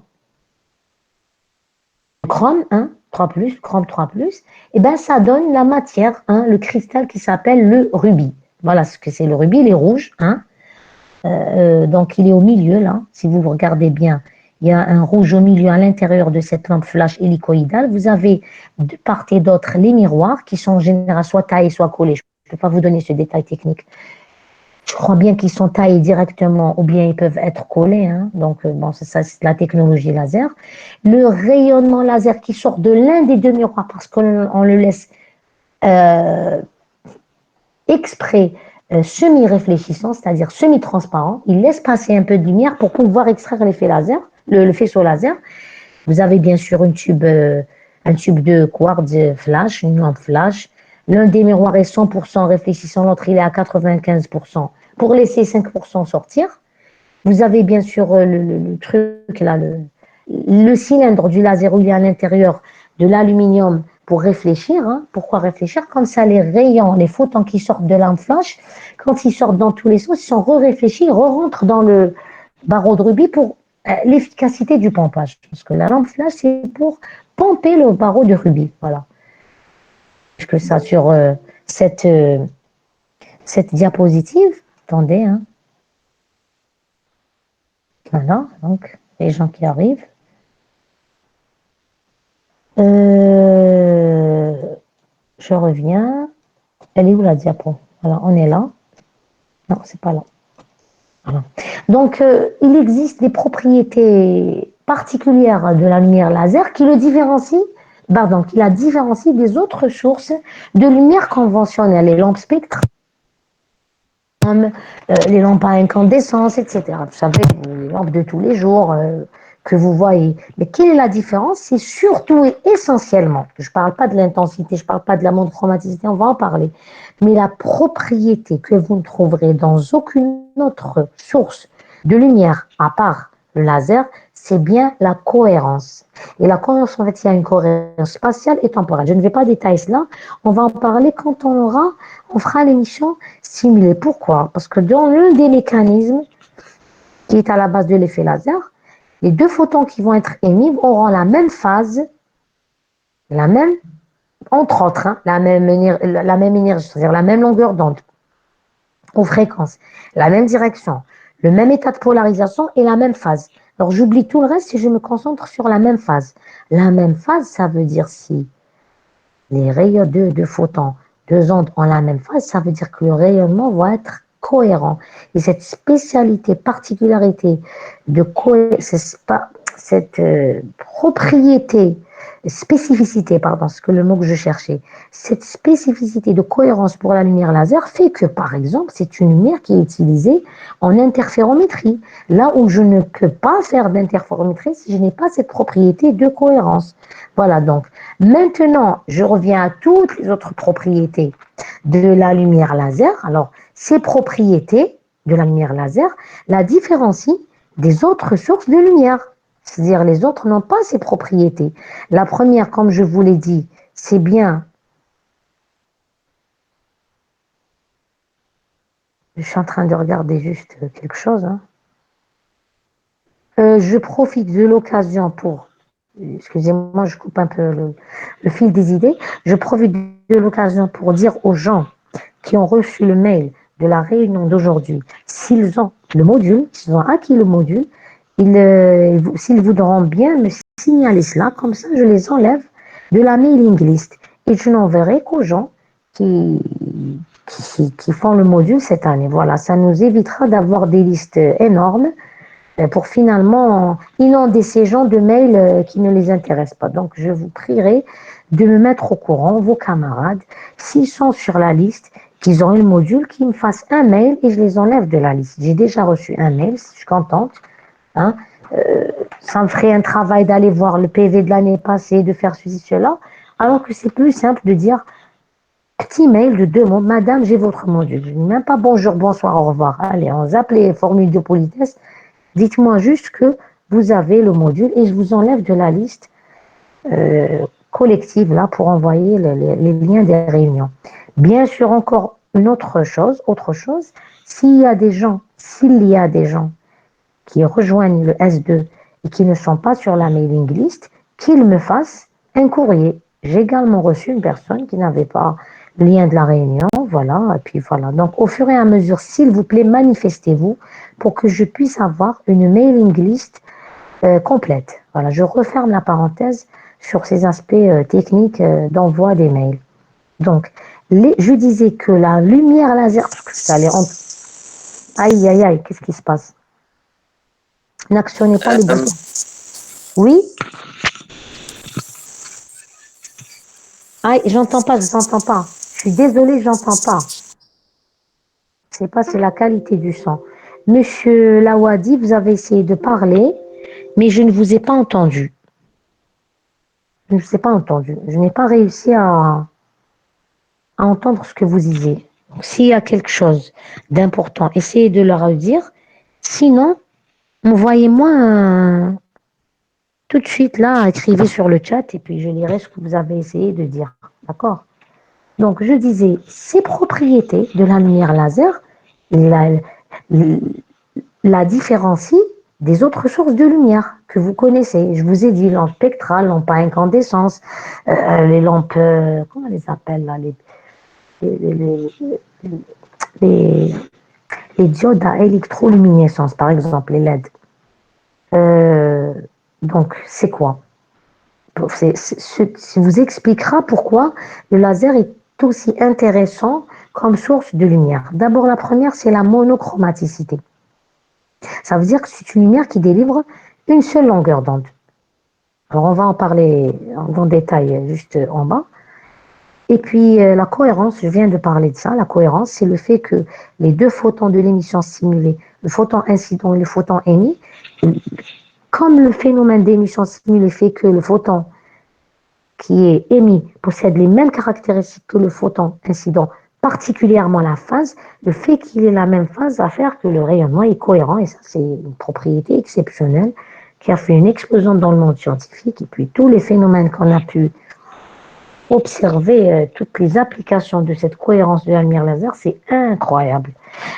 A: chrome 1, 3+, chrome 3+, et ben ça donne la matière, hein, le cristal qui s'appelle le rubis. Voilà ce que c'est le rubis, il est rouge, hein. Donc il est au milieu là, si vous regardez bien, il y a un rouge au milieu à l'intérieur de cette lampe flash hélicoïdale. Vous avez de part et d'autre les miroirs qui sont en général soit taillés, soit collés. Je ne peux pas vous donner ce détail technique. Je crois bien qu'ils sont taillés directement ou bien ils peuvent être collés, hein. Donc, bon, ça, c'est la technologie laser. Le rayonnement laser qui sort de l'un des deux miroirs parce qu'on le laisse euh, exprès semi-réfléchissant, c'est-à-dire semi-transparent. Il laisse passer un peu de lumière pour pouvoir extraire l'effet laser, le faisceau laser. Vous avez bien sûr un tube de quartz flash, une lampe flash. L'un des miroirs est 100% réfléchissant, l'autre il est à 95% pour laisser 5% sortir. Vous avez bien sûr le truc là, le cylindre du laser où il y a à l'intérieur de l'aluminium pour réfléchir. Hein. Pourquoi réfléchir? Comme ça, les rayons, les photons qui sortent de lampe flash, quand ils sortent dans tous les sens, ils sont re-réfléchis, re-rentrent dans le barreau de rubis pour l'efficacité du pompage. Parce que la lampe flash, c'est pour pomper le barreau de rubis. Voilà. Que ça sur cette diapositive. Attendez, hein. Voilà, donc les gens qui arrivent. Je reviens. Elle est où la diapo? Voilà, on est là. Non, c'est pas là. Voilà. Donc, il existe des propriétés particulières de la lumière laser qui le différencient, pardon, qui la différencient des autres sources de lumière conventionnelle, les lampes spectrales, les lampes à incandescence, etc. Vous savez, les lampes de tous les jours que vous voyez. Mais quelle est la différence? C'est surtout et essentiellement, je ne parle pas de l'intensité, je ne parle pas de la monochromaticité, on va en parler, mais la propriété que vous ne trouverez dans aucune autre source de lumière, à part le laser, c'est bien la cohérence. Et la cohérence, en fait, il y a une cohérence spatiale et temporelle. Je ne vais pas détailler cela, on va en parler quand on fera l'émission simulée. Pourquoi? Parce que dans l'un des mécanismes qui est à la base de l'effet laser, Les deux photons qui vont être émis auront la même phase, la même, entre autres, hein, la même énergie, c'est-à-dire la même longueur d'onde, aux fréquences, la même direction, le même état de polarisation et la même phase. Alors j'oublie tout le reste et je me concentre sur la même phase. La même phase, ça veut dire si les rayons de photons, deux ondes ont la même phase, ça veut dire que le rayonnement va être cohérent. Et cette spécialité, particularité cette propriété, spécificité, pardon, c'est le mot que je cherchais, cette spécificité de cohérence pour la lumière laser fait que, par exemple, c'est une lumière qui est utilisée en interférométrie, là où je ne peux pas faire d'interférométrie si je n'ai pas cette propriété de cohérence. Voilà donc. Maintenant, je reviens à toutes les autres propriétés de la lumière laser. Alors, ces propriétés de la lumière laser la différencient des autres sources de lumière. C'est-à-dire, les autres n'ont pas ces propriétés. La première, comme je vous l'ai dit, c'est bien. Je suis en train de regarder juste quelque chose. Hein. Je profite de l'occasion pour, excusez-moi, je coupe un peu le fil des idées, je profite de l'occasion pour dire aux gens qui ont reçu le mail de la réunion d'aujourd'hui, s'ils ont le module, s'ils ont acquis le module, s'ils voudront bien me signaler cela, comme ça je les enlève de la mailing list et je n'enverrai qu'aux gens qui, qui font le module cette année. Voilà, ça nous évitera d'avoir des listes énormes pour finalement inonder ces gens de mails qui ne les intéressent pas. Donc, je vous prierai de me mettre au courant, vos camarades, s'ils sont sur la liste, qu'ils ont eu le module, qu'ils me fassent un mail et je les enlève de la liste. J'ai déjà reçu un mail, je suis contente. Hein. Ça me ferait un travail d'aller voir le PV de l'année passée, de faire ceci, cela, alors que c'est plus simple de dire petit mail de 2 mots, madame, j'ai votre module. Je dis même pas bonjour, bonsoir, au revoir. Allez, on zappe les formules de politesse. Dites-moi juste que vous avez le module et je vous enlève de la liste collective là pour envoyer les liens des réunions. Bien sûr, encore une autre chose, s'il y a des gens qui rejoignent le S2 et qui ne sont pas sur la mailing list, qu'ils me fassent un courrier. J'ai également reçu une personne qui n'avait pas le lien de la réunion, voilà, et puis voilà. Donc, au fur et à mesure, s'il vous plaît, manifestez-vous pour que je puisse avoir une mailing list complète. Voilà, je referme la parenthèse sur ces aspects techniques d'envoi des mails. Donc, je disais que la lumière laser, parce que ça allait aïe, aïe, aïe, qu'est-ce qui se passe? N'actionnez pas le bouton. Oui? Ah, j'entends pas, je n'entends pas. Je suis désolée, j'entends pas. Je sais pas, c'est la qualité du son. Monsieur Lawadi, vous avez essayé de parler, mais je ne vous ai pas entendu. Je ne vous ai pas entendu. Je n'ai pas réussi à entendre ce que vous disiez. Donc, s'il y a quelque chose d'important, essayez de le redire. Sinon, envoyez-moi tout de suite là, écrivez sur le chat et puis je lirai ce que vous avez essayé de dire. D'accord? Donc, je disais, ces propriétés de la lumière laser la, la différencient des autres sources de lumière que vous connaissez. Je vous ai dit lampe spectrale, lampe à incandescence, les lampes, comment on les appelle là, les, les, les diodes à électroluminescence, par exemple, les LED. Euh, donc, c'est quoi? Ça vous expliquera pourquoi le laser est aussi intéressant comme source de lumière. D'abord, la première, c'est la monochromaticité. Ça veut dire que c'est une lumière qui délivre une seule longueur d'onde. Alors, on va en parler en détail juste en bas. Et puis, la cohérence, je viens de parler de ça. La cohérence, c'est le fait que les deux photons de l'émission simulée, le photon incident et le photon émis, comme le phénomène d'émission simulée fait que le photon qui est émis possède les mêmes caractéristiques que le photon incident, particulièrement la phase, le fait qu'il ait la même phase va faire que le rayonnement est cohérent et ça c'est une propriété exceptionnelle qui a fait une explosion dans le monde scientifique et puis tous les phénomènes qu'on a pu observer toutes les applications de cette cohérence de la lumière laser, c'est incroyable.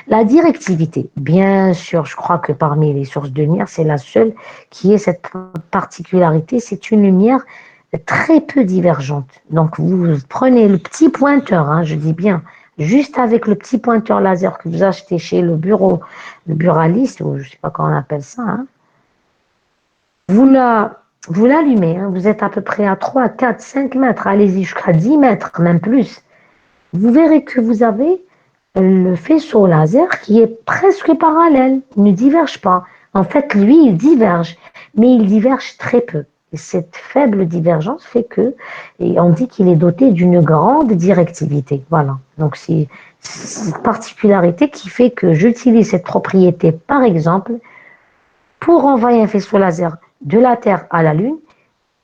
A: La directivité, bien sûr, je crois que parmi les sources de lumière, c'est la seule qui ait cette particularité, c'est une lumière très peu divergente. Donc vous prenez le petit pointeur, hein, je dis bien, juste avec le petit pointeur laser que vous achetez chez le buraliste, ou je ne sais pas comment on appelle ça, hein, vous la, vous l'allumez, hein, vous êtes à peu près à 3, 4, 5 mètres, allez-y jusqu'à 10 mètres, même plus. Vous verrez que vous avez le faisceau laser qui est presque parallèle, il ne diverge pas. En fait, lui, il diverge, mais il diverge très peu. Et cette faible divergence fait que, et on dit qu'il est doté d'une grande directivité. Voilà. Donc, c'est cette particularité qui fait que j'utilise cette propriété, par exemple, pour envoyer un faisceau laser de la Terre à la Lune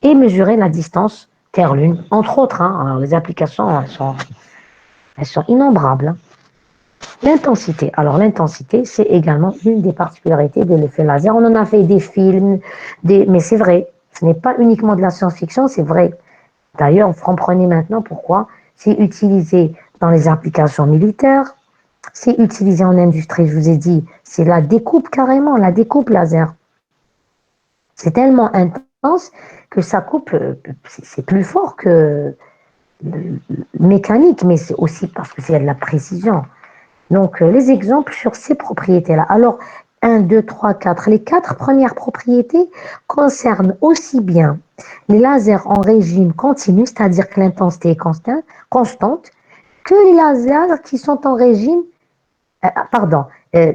A: et mesurer la distance Terre-Lune, entre autres. Hein. Alors, les applications, elles sont innombrables. Hein. L'intensité. Alors, l'intensité, c'est également une des particularités de l'effet laser. On en a fait des films, mais c'est vrai. Ce n'est pas uniquement de la science-fiction, c'est vrai. D'ailleurs, vous comprenez maintenant pourquoi c'est utilisé dans les applications militaires, c'est utilisé en industrie, je vous ai dit, c'est la découpe carrément, la découpe laser. C'est tellement intense que ça coupe, c'est plus fort que le mécanique, mais c'est aussi parce que c'est de la précision. Donc, les exemples sur ces propriétés-là. Alors, 1, 2, 3, 4. Les 4 premières propriétés concernent aussi bien les lasers en régime continu, c'est-à-dire que l'intensité est constante, que les lasers qui sont en régime, pardon, euh,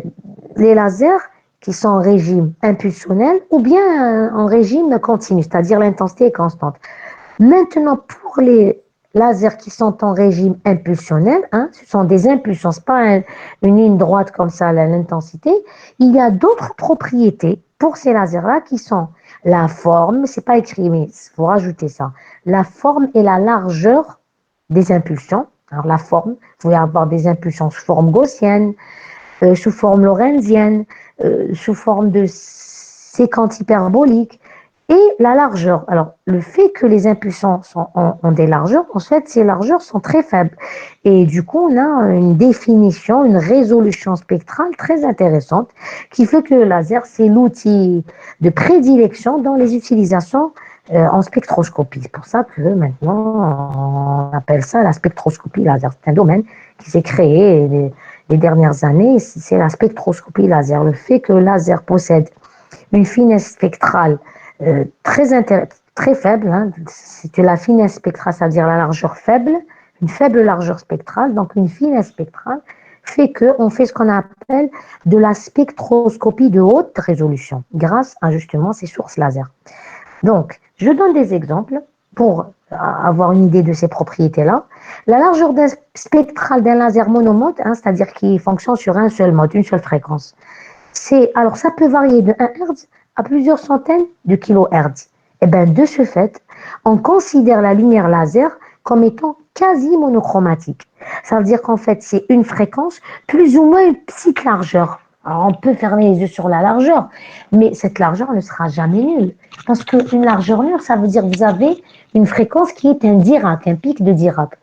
A: les lasers qui sont en régime impulsionnel ou bien en régime continu, c'est-à-dire l'intensité est constante. Maintenant, pour les lasers qui sont en régime impulsionnel, hein, ce sont des impulsions, ce n'est pas une ligne droite comme ça, l'intensité. Il y a d'autres propriétés pour ces lasers-là qui sont la forme, c'est pas écrit, mais il faut rajouter ça, la forme et la largeur des impulsions. Alors la forme, vous pouvez avoir des impulsions sous forme gaussienne, sous forme lorentzienne, sous forme de séquence hyperbolique, et la largeur. Alors, le fait que les impulsions ont des largeurs, en fait, ces largeurs sont très faibles. Et du coup, on a une définition, une résolution spectrale très intéressante qui fait que le laser, c'est l'outil de prédilection dans les utilisations en spectroscopie. C'est pour ça que maintenant, on appelle ça la spectroscopie laser. C'est un domaine qui s'est créé les dernières années, c'est la spectroscopie laser. Le fait que le laser possède une finesse spectrale très faible, hein, c'est la finesse spectrale, c'est-à-dire la largeur faible, une faible largeur spectrale, donc une finesse spectrale, fait qu'on fait ce qu'on appelle de la spectroscopie de haute résolution, grâce à justement ces sources laser. Donc, je donne des exemples pour avoir une idée de ces propriétés-là. La largeur spectrale d'un laser monomode, hein, c'est-à-dire qui fonctionne sur un seul mode, une seule fréquence, alors ça peut varier de 1 Hz à plusieurs centaines de kilohertz. Et bien de ce fait, on considère la lumière laser comme étant quasi monochromatique. Ça veut dire qu'en fait, c'est une fréquence plus ou moins une petite largeur. Alors on peut fermer les yeux sur la largeur, mais cette largeur ne sera jamais nulle. Parce qu'une largeur nulle, ça veut dire que vous avez une fréquence qui est un Dirac, un pic de Dirac.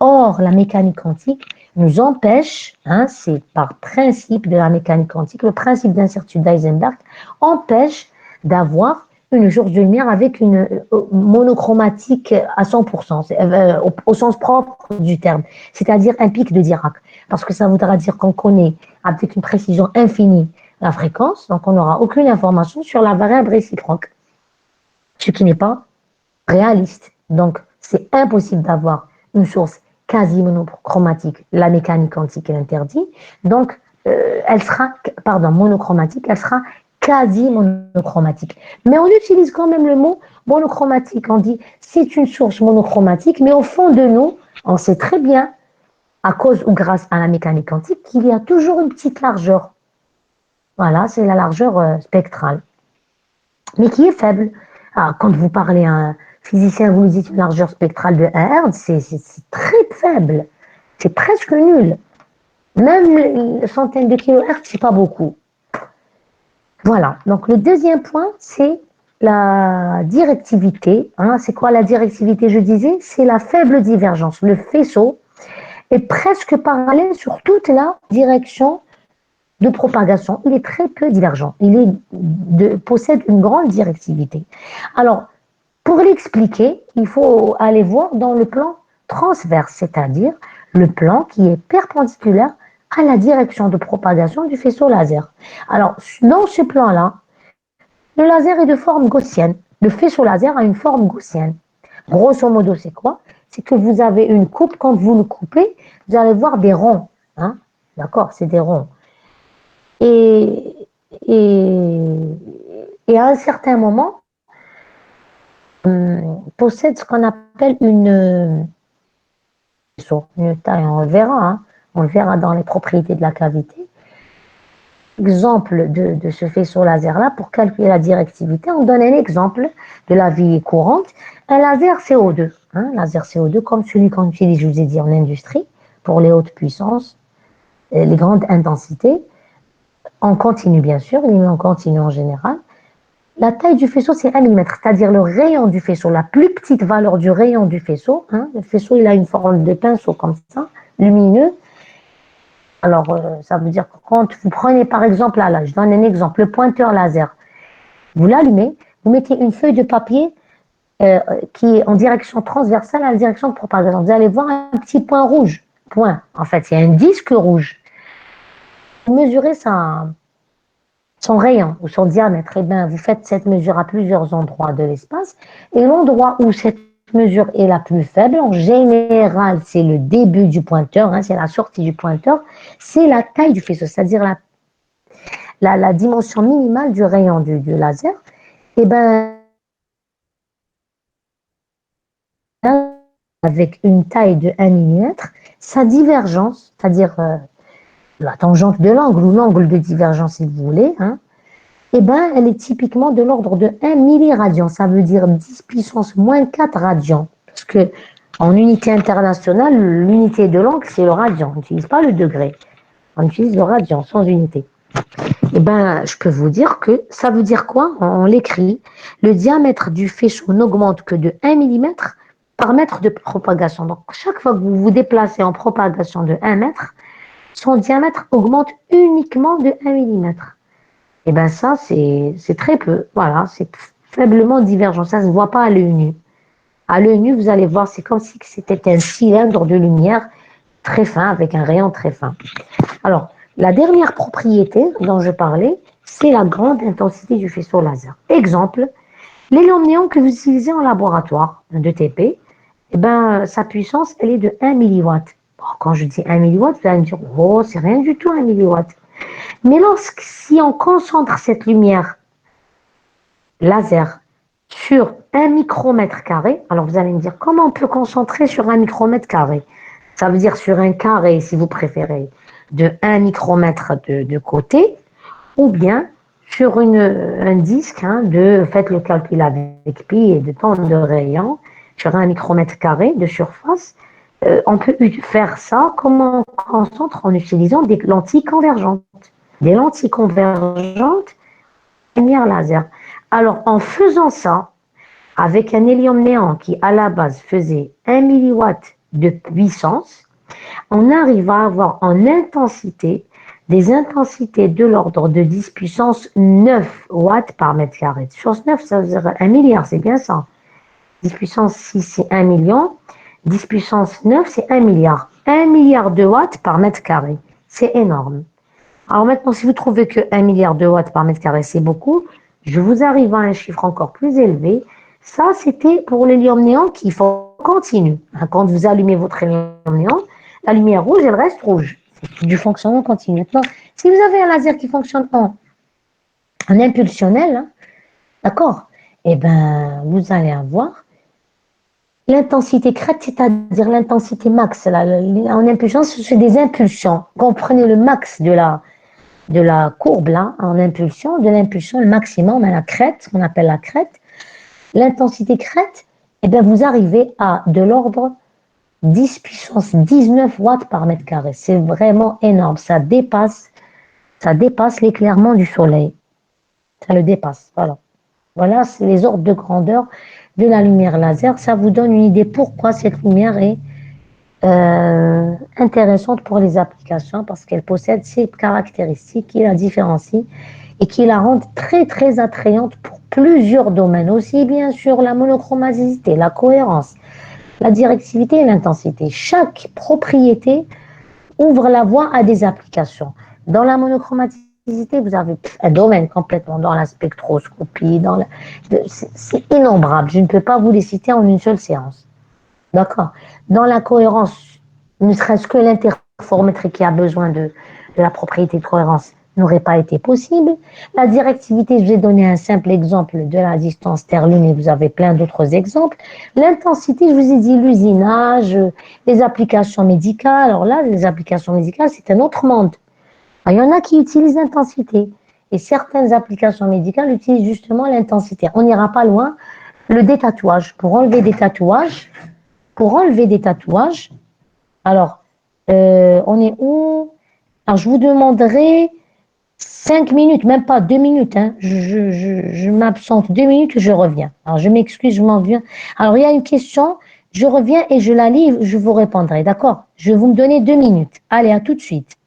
A: Or, la mécanique quantique nous empêche, hein, c'est par principe de la mécanique quantique, le principe d'incertitude d'Heisenberg empêche d'avoir une source de lumière avec une monochromatique à 100%, au sens propre du terme, c'est-à-dire un pic de Dirac. Parce que ça voudra dire qu'on connaît avec une précision infinie la fréquence, donc on n'aura aucune information sur la variable réciproque, ce qui n'est pas réaliste. Donc, c'est impossible d'avoir une source quasi monochromatique. La mécanique quantique l'interdit. Donc, elle sera, pardon, monochromatique, elle sera quasi monochromatique. Mais on utilise quand même le mot monochromatique. On dit c'est une source monochromatique, mais au fond de nous, on sait très bien, à cause ou grâce à la mécanique quantique, qu'il y a toujours une petite largeur. Voilà, c'est la largeur spectrale, mais qui est faible. Alors, quand vous parlez à un physicien, vous lui dites une largeur spectrale de 1 Hz, c'est très faible, c'est presque nul. Même une centaine de kilohertz, c'est pas beaucoup. Voilà, donc le deuxième point, c'est la directivité, hein, c'est quoi la directivité, je disais? C'est la faible divergence. Le faisceau est presque parallèle sur toute la direction de propagation. Il est très peu divergent. Possède une grande directivité. Alors, pour l'expliquer, il faut aller voir dans le plan transverse, c'est-à-dire le plan qui est perpendiculaire à la direction de propagation du faisceau laser. Alors, dans ce plan-là, le laser est de forme gaussienne. Le faisceau laser a une forme gaussienne. Grosso modo, c'est quoi? C'est que vous avez une coupe, quand vous le coupez, vous allez voir des ronds. Hein? D'accord? C'est des ronds. Et, et, et à un certain moment, possède ce qu'on appelle une taille, hein, on le verra dans les propriétés de la cavité. Exemple de ce faisceau laser-là, pour calculer la directivité, on donne un exemple de la vie courante, un laser CO2, hein, laser CO2 comme celui qu'on utilise, je vous ai dit, en industrie, pour les hautes puissances, les grandes intensités, en continu bien sûr, il est en continu en général. La taille du faisceau, c'est 1 mm, c'est-à-dire le rayon du faisceau, la plus petite valeur du rayon du faisceau. Hein, le faisceau, il a une forme de pinceau comme ça, lumineux. Alors, ça veut dire que quand vous prenez par exemple, là, je donne un exemple, le pointeur laser, vous l'allumez, vous mettez une feuille de papier qui est en direction transversale à la direction de propagation. Vous allez voir un petit point rouge. Point. En fait, c'est un disque rouge. Vous mesurez son rayon ou son diamètre. Eh bien, vous faites cette mesure à plusieurs endroits de l'espace. Et l'endroit où cette mesure est la plus faible, en général, c'est le début du pointeur, hein, c'est la sortie du pointeur, c'est la taille du faisceau, c'est-à-dire la dimension minimale du rayon du laser. Et bien, avec une taille de 1 mm, sa divergence, c'est-à-dire la tangente de l'angle ou l'angle de divergence, si vous voulez, hein, eh ben, elle est typiquement de l'ordre de 1 milliradian. Ça veut dire 10 puissance moins 4 radians. Parce que en unité internationale, l'unité de l'angle, c'est le radian. On n'utilise pas le degré. On utilise le radian sans unité. Eh ben, je peux vous dire que ça veut dire quoi? On l'écrit. Le diamètre du faisceau n'augmente que de 1 mm par mètre de propagation. Donc, chaque fois que vous vous déplacez en propagation de 1 mètre, son diamètre augmente uniquement de 1 mm. Et bien ça, c'est très peu. Voilà, c'est faiblement divergent. Ça ne se voit pas à l'œil nu. À l'œil nu, vous allez voir, c'est comme si c'était un cylindre de lumière très fin, avec un rayon très fin. Alors, la dernière propriété dont je parlais, c'est la grande intensité du faisceau laser. Exemple, l'hélium néon que vous utilisez en laboratoire de TP, eh ben, sa puissance, elle est de 1 milliwatt. Bon, quand je dis 1 milliwatt, vous allez me dire, oh, c'est rien du tout 1 milliwatt. Mais si on concentre cette lumière laser sur 1 micromètre carré, alors vous allez me dire, comment on peut concentrer sur 1 micromètre carré? Ça veut dire sur un carré, si vous préférez, de 1 micromètre de côté, ou bien sur un disque, hein, faites le calcul avec pi et de temps de rayon, sur 1 micromètre carré de surface. On peut faire ça comme on concentre en utilisant des lentilles convergentes. Des lentilles convergentes, lumière laser. Alors, en faisant ça, avec un hélium néant qui, à la base, faisait 1 milliwatt de puissance, on arrive à avoir en intensité des intensités de l'ordre de 10 puissance 9 watts par mètre carré. Puissance 9, ça veut dire 1 milliard, c'est bien ça. 10 puissance 6, c'est 1 million. 10 puissance 9, c'est 1 milliard. 1 milliard de watts par mètre carré. C'est énorme. Alors maintenant, si vous trouvez que 1 milliard de watts par mètre carré, c'est beaucoup, je vous arrive à un chiffre encore plus élevé. Ça, c'était pour l'hélium néant qui continue. Quand vous allumez votre hélium néant, la lumière rouge, elle reste rouge. C'est du fonctionnement continu. Maintenant, si vous avez un laser qui fonctionne en impulsionnel, hein, d'accord, eh ben, vous allez avoir l'intensité crête, c'est-à-dire l'intensité max. En impulsion, c'est des impulsions. Comprenez le max de la courbe là, en impulsion, de l'impulsion, le maximum à la crête, ce qu'on appelle la crête. L'intensité crête, eh bien, vous arrivez à de l'ordre 10 puissance 19 watts par mètre carré. C'est vraiment énorme. Ça dépasse l'éclairement du soleil. Ça le dépasse, voilà. Voilà, c'est les ordres de grandeur de la lumière laser. Ça vous donne une idée pourquoi cette lumière est intéressante pour les applications parce qu'elle possède ces caractéristiques qui la différencient et qui la rendent très très attrayante pour plusieurs domaines, aussi bien sur la monochromaticité, la cohérence, la directivité et l'intensité. Chaque propriété ouvre la voie à des applications. Dans la monochromaticité, vous avez un domaine complètement dans la spectroscopie, c'est innombrable. Je ne peux pas vous les citer en une seule séance. D'accord. Dans la cohérence, ne serait-ce que l'interférométrie qui a besoin de la propriété de cohérence n'aurait pas été possible. La directivité, je vous ai donné un simple exemple de la distance Terre-Lune et vous avez plein d'autres exemples. L'intensité, je vous ai dit l'usinage, les applications médicales. Alors là, les applications médicales, c'est un autre monde. Alors, il y en a qui utilisent l'intensité et certaines applications médicales utilisent justement l'intensité. On n'ira pas loin. Le détatouage, pour enlever des tatouages, alors, on est où? Alors, je vous demanderai 5 minutes, même pas 2 minutes. Hein. Je m'absente 2 minutes, je reviens. Alors, je m'excuse, je m'en viens. Alors, il y a une question, je reviens et je la lis, je vous répondrai. D'accord? Je vais vous me donner 2 minutes. Allez, à tout de suite.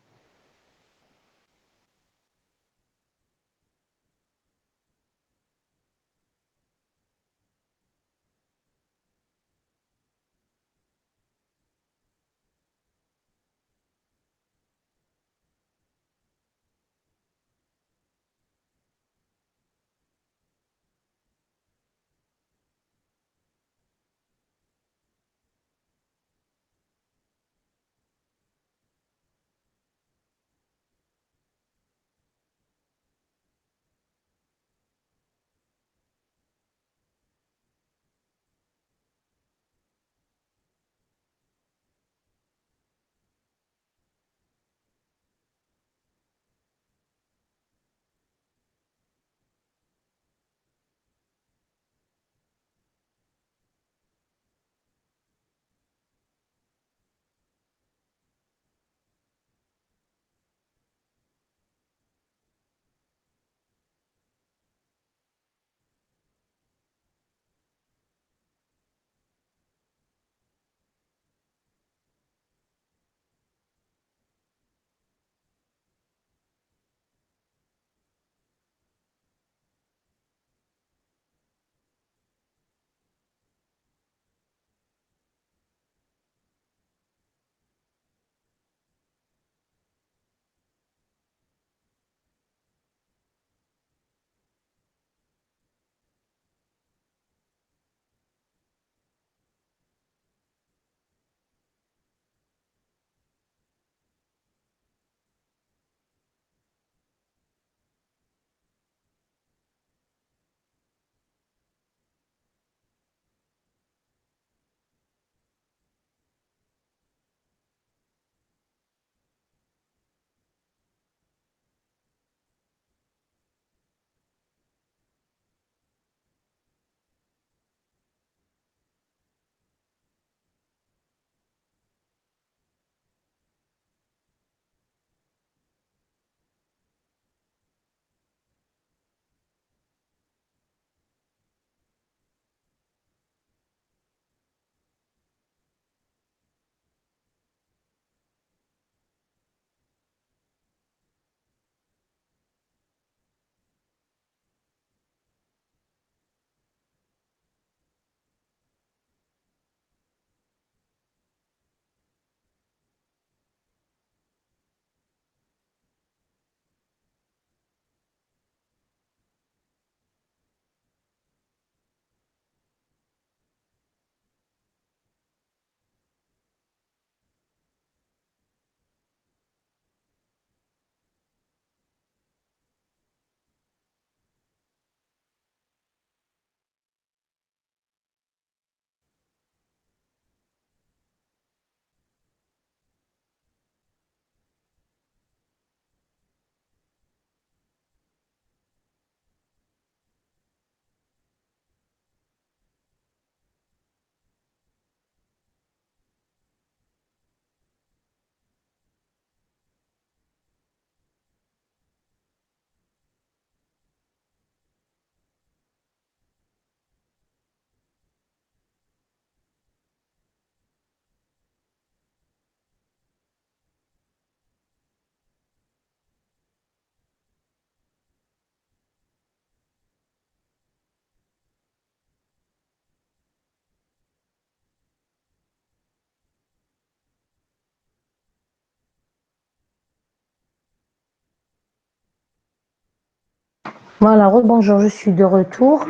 A: Voilà, rebonjour, je suis de retour.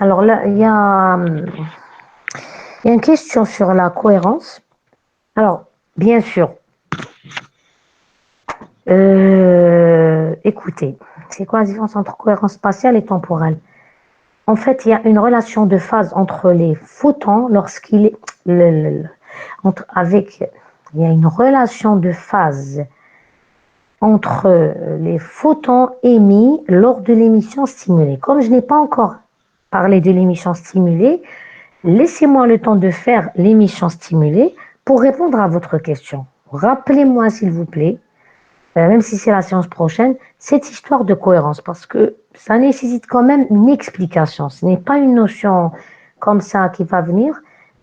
A: Alors là, il y a une question sur la cohérence. Alors, bien sûr, écoutez, c'est quoi la différence entre cohérence spatiale et temporelle? En fait, il y a une relation de phase entre les photons lorsqu'il est il y a une relation de phase entre les photons émis lors de l'émission stimulée. Comme je n'ai pas encore parlé de l'émission stimulée, laissez-moi le temps de faire l'émission stimulée pour répondre à votre question. Rappelez-moi, s'il vous plaît, même si c'est la séance prochaine, cette histoire de cohérence, parce que ça nécessite quand même une explication. Ce n'est pas une notion comme ça qui va venir,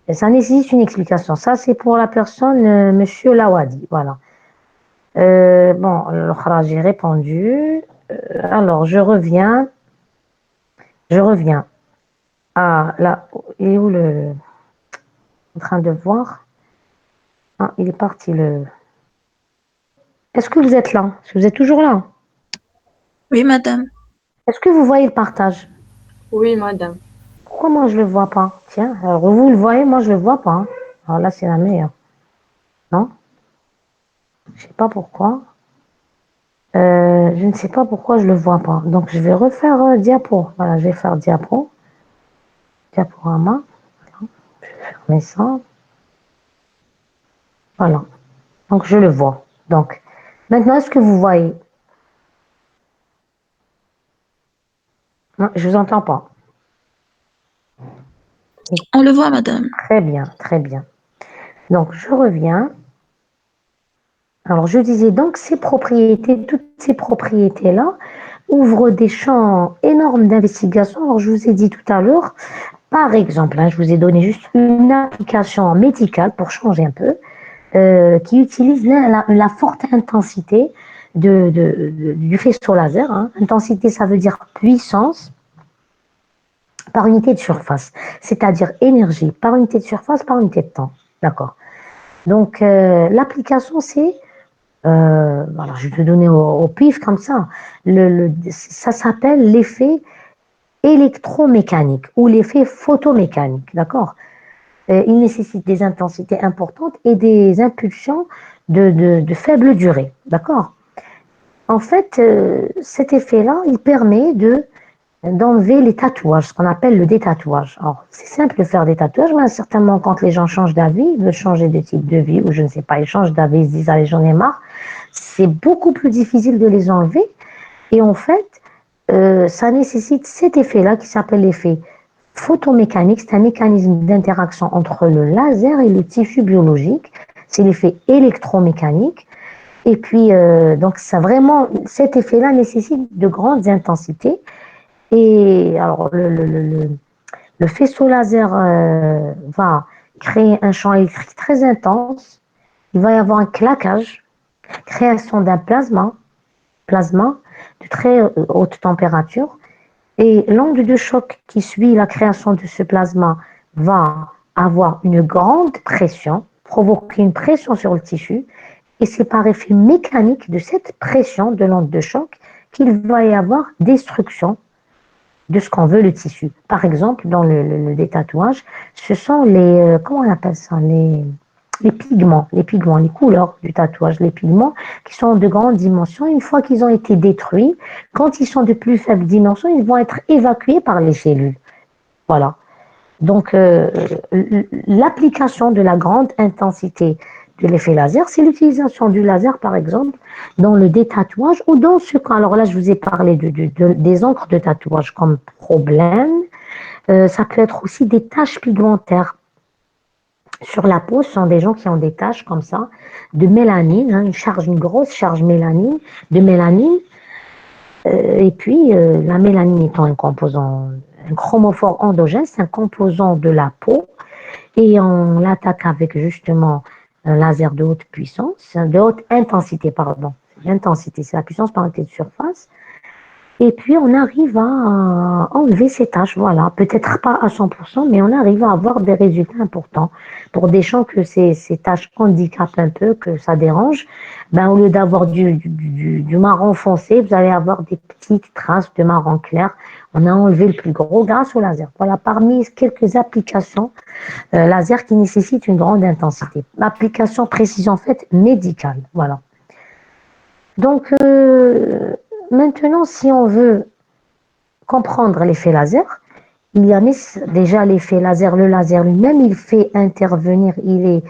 A: ça nécessite une explication. Ça, c'est pour la personne, Monsieur Lawadi. Voilà. Bon, j'ai répondu. Alors, je reviens à la. Il est où le. En train de voir. Ah, il est parti le. Est-ce que vous êtes là? Est-ce que vous êtes toujours là?
B: Oui, madame.
A: Est-ce que vous voyez le partage?
B: Oui, madame.
A: Pourquoi moi je le vois pas? Tiens, alors vous le voyez, moi je le vois pas, hein. Alors là, c'est la meilleure. Non? Je sais pas pourquoi. Je ne sais pas pourquoi je le vois pas. Donc je vais refaire diapo. Voilà, je vais faire diapo. Diaporama. Je vais fermer ça. Voilà. Donc je le vois. Donc maintenant, est-ce que vous voyez? Non, je vous entends pas.
B: On le voit, madame.
A: Très bien, très bien. Donc je reviens. Alors je disais donc ces propriétés, toutes ces propriétés-là ouvrent des champs énormes d'investigation. Alors je vous ai dit tout à l'heure, par exemple, hein, je vous ai donné juste une application médicale pour changer un peu, qui utilise la forte intensité du faisceau laser, hein. Intensité, ça veut dire puissance par unité de surface, c'est-à-dire énergie par unité de surface par unité de temps. D'accord. Donc l'application, c'est voilà, je vais te donner au pif comme ça. Ça s'appelle l'effet électromécanique ou l'effet photomécanique, d'accord? Il nécessite des intensités importantes et des impulsions de faible durée, d'accord? En fait, cet effet-là, il permet d'enlever les tatouages, ce qu'on appelle le détatouage. Alors, c'est simple de faire des tatouages, mais certainement quand les gens changent d'avis, ils veulent changer de type de vie, ou je ne sais pas, ils changent d'avis, ils se disent, allez, j'en ai marre, c'est beaucoup plus difficile de les enlever. Et en fait, ça nécessite cet effet-là qui s'appelle l'effet photomécanique. C'est un mécanisme d'interaction entre le laser et le tissu biologique. C'est l'effet électromécanique. Et puis, donc, ça vraiment, cet effet-là nécessite de grandes intensités. Et alors, le faisceau laser va créer un champ électrique très intense. Il va y avoir un claquage, création d'un plasma de très haute température. Et l'onde de choc qui suit la création de ce plasma va avoir une grande pression, provoquer une pression sur le tissu. Et c'est par effet mécanique de cette pression de l'onde de choc qu'il va y avoir destruction de ce qu'on veut, le tissu. Par exemple, dans le détatouage, ce sont comment on appelle ça, les couleurs du tatouage, les pigments qui sont de grandes dimensions. Une fois qu'ils ont été détruits, quand ils sont de plus faibles dimensions, ils vont être évacués par les cellules. Voilà. Donc, l'application de la grande intensité de l'effet laser, c'est l'utilisation du laser, par exemple, dans le détatouage ou dans ce cas. Alors là, je vous ai parlé des encres de tatouage comme problème. Ça peut être aussi des taches pigmentaires sur la peau. Ce sont des gens qui ont des taches comme ça, de mélanine, hein, une grosse charge de mélanine. Et puis, la mélanine étant un composant, un chromophore endogène, c'est un composant de la peau. Et on l'attaque avec justement un laser de haute puissance, de haute intensité, pardon. L'intensité, c'est la puissance par unité de surface. Et puis, on arrive à enlever ces tâches, voilà. Peut-être pas à 100%, mais on arrive à avoir des résultats importants. Pour des gens que ces tâches handicapent un peu, que ça dérange, ben, au lieu d'avoir du marron foncé, vous allez avoir des petites traces de marron clair. On a enlevé le plus gros grâce au laser. Voilà, parmi quelques applications laser qui nécessitent une grande intensité. L'application précise en fait médicale, voilà. Donc, maintenant, si on veut comprendre l'effet laser, il y a déjà l'effet laser. Le laser lui-même, il fait intervenir, il est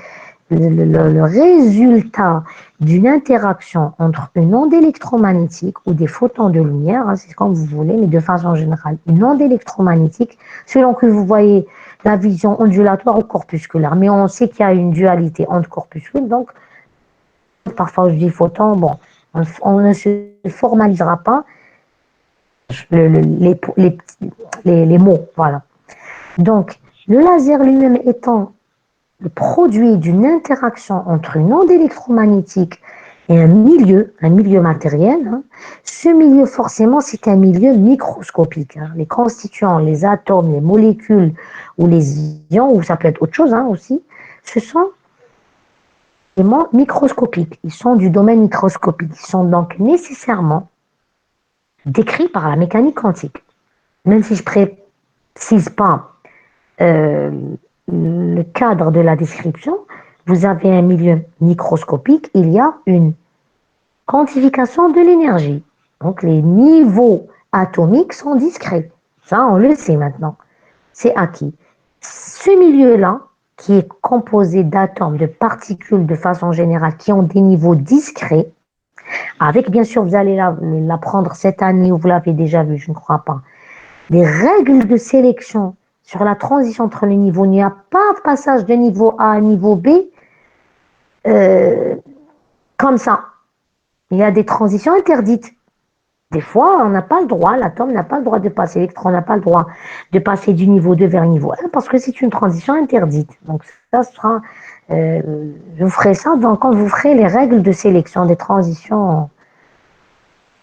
A: le résultat d'une interaction entre une onde électromagnétique ou des photons de lumière, hein, c'est comme vous voulez, mais de façon générale, une onde électromagnétique, selon que vous voyez la vision ondulatoire ou corpusculaire. Mais on sait qu'il y a une dualité onde-corpuscule, donc parfois je dis photon, bon, on ne se formalisera pas les mots, voilà. Donc, le laser lui-même étant le produit d'une interaction entre une onde électromagnétique et un milieu matériel, hein, ce milieu, forcément, c'est un milieu microscopique. Hein. Les constituants, les atomes, les molécules ou les ions, ou ça peut être autre chose hein, aussi, ce sont des éléments microscopiques. Ils sont du domaine microscopique. Ils sont donc nécessairement décrits par la mécanique quantique. Même si je ne précise pas euh, le cadre de la description, vous avez un milieu microscopique, il y a une quantification de l'énergie. Donc les niveaux atomiques sont discrets. Ça, on le sait maintenant. C'est acquis. Ce milieu-là, qui est composé d'atomes, de particules de façon générale, qui ont des niveaux discrets, avec bien sûr, vous allez l'apprendre cette année ou vous l'avez déjà vu, je ne crois pas, des règles de sélection sur la transition entre les niveaux. Il n'y a pas de passage de niveau A à niveau B comme ça. Il y a des transitions interdites. Des fois, on n'a pas le droit, l'atome n'a pas le droit de passer, l'électron n'a pas le droit de passer du niveau 2 vers le niveau 1 parce que c'est une transition interdite. Donc ça sera, je vous ferai ça quand vous ferez les règles de sélection des transitions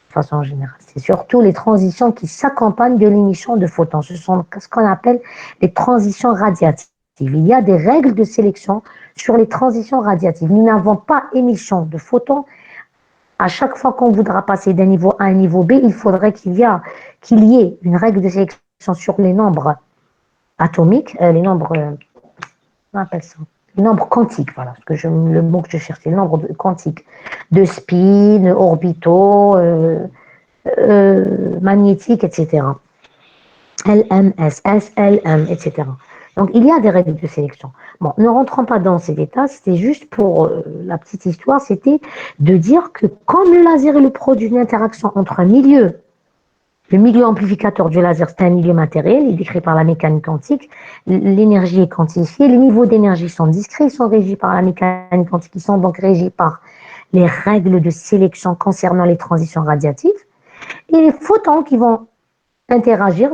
A: de façon générale. C'est surtout les transitions qui s'accompagnent de l'émission de photons. Ce sont ce qu'on appelle les transitions radiatives. Il y a des règles de sélection sur les transitions radiatives. Nous n'avons pas émission de photons. À chaque fois qu'on voudra passer d'un niveau A à un niveau B, il faudrait qu'il y ait une règle de sélection sur les nombres atomiques, les nombres, on appelle ça, les nombres quantiques, voilà, le mot que je cherchais, les nombres quantiques, de spin, orbitaux, magnétiques, etc. LMS, SLM, etc. Donc, il y a des règles de sélection. Bon, ne rentrons pas dans ces détails, c'était juste pour la petite histoire, c'était de dire que comme le laser est le produit d'une interaction entre un milieu, le milieu amplificateur du laser, c'est un milieu matériel, il est décrit par la mécanique quantique, l'énergie est quantifiée, les niveaux d'énergie sont discrets, ils sont régis par la mécanique quantique, ils sont donc régis par les règles de sélection concernant les transitions radiatives, et les photons qui vont interagir,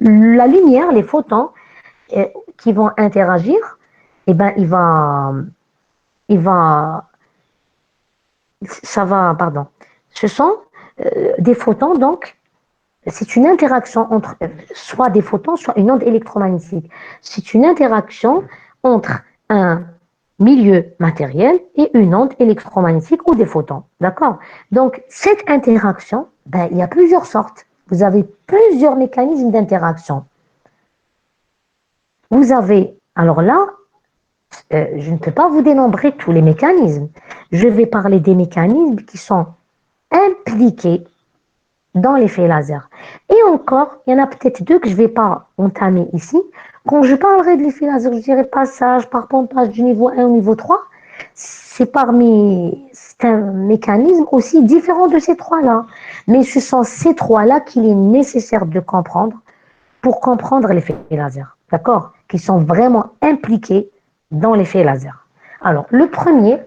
A: la lumière, les photons qui vont interagir, eh ben, pardon, ce sont des photons, donc, c'est une interaction entre soit des photons, soit une onde électromagnétique. C'est une interaction entre un milieu matériel et une onde électromagnétique ou des photons. D'accord? Donc, cette interaction, ben, il y a plusieurs sortes. Vous avez plusieurs mécanismes d'interaction. Vous avez, alors là, je ne peux pas vous dénombrer tous les mécanismes. Je vais parler des mécanismes qui sont impliqués dans l'effet laser. Et encore, il y en a peut-être deux que je ne vais pas entamer ici. Quand je parlerai de l'effet laser, je dirais passage par pompage du niveau 1 au niveau 3. C'est un mécanisme aussi différent de ces trois-là. Mais ce sont ces trois-là qu'il est nécessaire de comprendre pour comprendre l'effet laser. D'accord? Qui sont vraiment impliqués dans l'effet laser. Alors, le premier,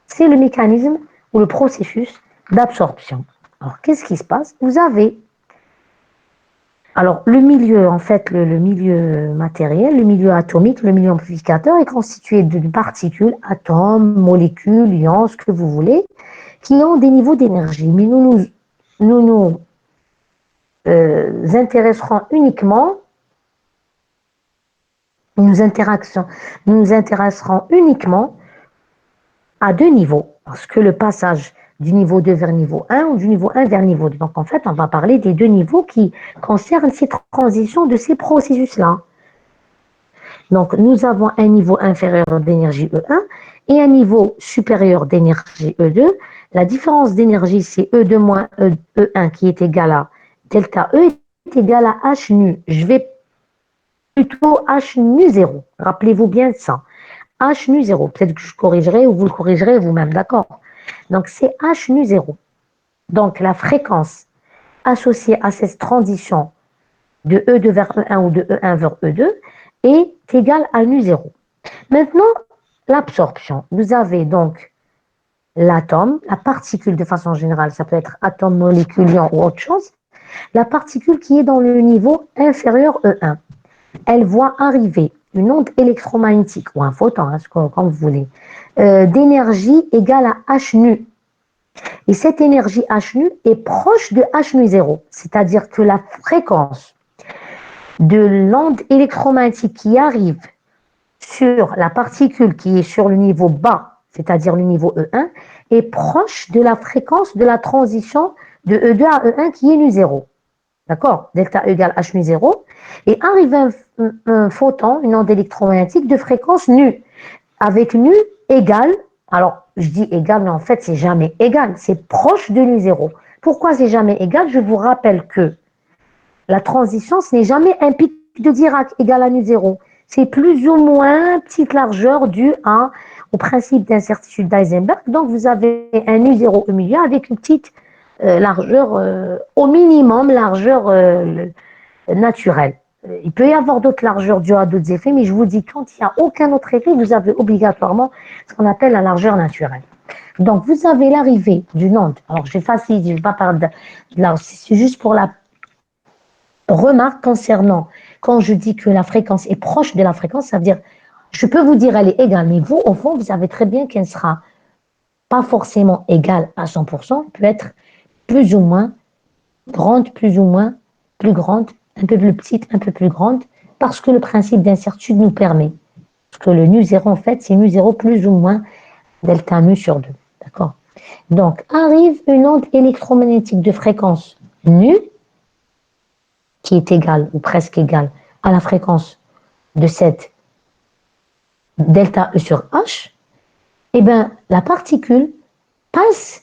A: c'est le mécanisme ou le processus d'absorption. Alors, qu'est-ce qui se passe? Vous avez, alors, le milieu, en fait, le milieu matériel, le milieu atomique, le milieu amplificateur est constitué de particules, atomes, molécules, ions, ce que vous voulez, qui ont des niveaux d'énergie. Mais nous nous nous intéresserons uniquement, nous nous intéresserons uniquement à deux niveaux, parce que le passage du niveau 2 vers niveau 1 ou du niveau 1 vers niveau 2. Donc en fait, on va parler des deux niveaux qui concernent ces transitions de ces processus-là. Donc nous avons un niveau inférieur d'énergie E1 et un niveau supérieur d'énergie E2. La différence d'énergie, c'est E2 moins E1 qui est égal à delta E est égal à H nu. Je vais plutôt H nu 0. Rappelez-vous bien de ça. H nu 0. Peut-être que je corrigerai ou vous le corrigerez vous-même, d'accord? Donc c'est H nu 0. Donc la fréquence associée à cette transition de E2 vers E1 ou de E1 vers E2 est égale à nu 0. Maintenant, l'absorption. Vous avez donc l'atome, la particule de façon générale, ça peut être atome, molécule, ion ou autre chose, la particule qui est dans le niveau inférieur E1. Elle voit arriver une onde électromagnétique ou un photon, hein, comme vous voulez, d'énergie égale à H nu. Et cette énergie H nu est proche de H nu 0, c'est-à-dire que la fréquence de l'onde électromagnétique qui arrive sur la particule qui est sur le niveau bas, c'est-à-dire le niveau E1, est proche de la fréquence de la transition de E2 à E1 qui est nu 0. D'accord? Delta E égale H nu 0. Et arrive un photon, une onde électromagnétique de fréquence nu, avec nu égale, alors je dis égal, mais en fait c'est jamais égal, c'est proche de nu 0. Pourquoi c'est jamais égal? Je vous rappelle que la transition, ce n'est jamais un pic de Dirac égal à nu 0. C'est plus ou moins petite largeur due au principe d'incertitude d'Heisenberg. Donc, vous avez un nu 0 au milieu avec une petite largeur, au minimum, largeur naturelle. Il peut y avoir d'autres largeurs dues à d'autres effets, mais je vous dis, quand il n'y a aucun autre effet, vous avez obligatoirement ce qu'on appelle la largeur naturelle. Donc, vous avez l'arrivée d'une onde. Alors, je facilite, je ne vais pas parler de là, c'est juste pour la remarque concernant, quand je dis que la fréquence est proche de la fréquence, ça veut dire, je peux vous dire elle est égale, mais vous, au fond, vous savez très bien qu'elle ne sera pas forcément égale à 100%, peut être plus ou moins grande, plus ou moins plus grande, un peu plus petite, un peu plus grande, parce que le principe d'incertitude nous permet. Parce que le nu 0, en fait, c'est nu 0 plus ou moins delta mu sur 2. D'accord? Donc, arrive une onde électromagnétique de fréquence nu, qui est égale ou presque égale à la fréquence de cette delta E sur H, eh bien, la particule passe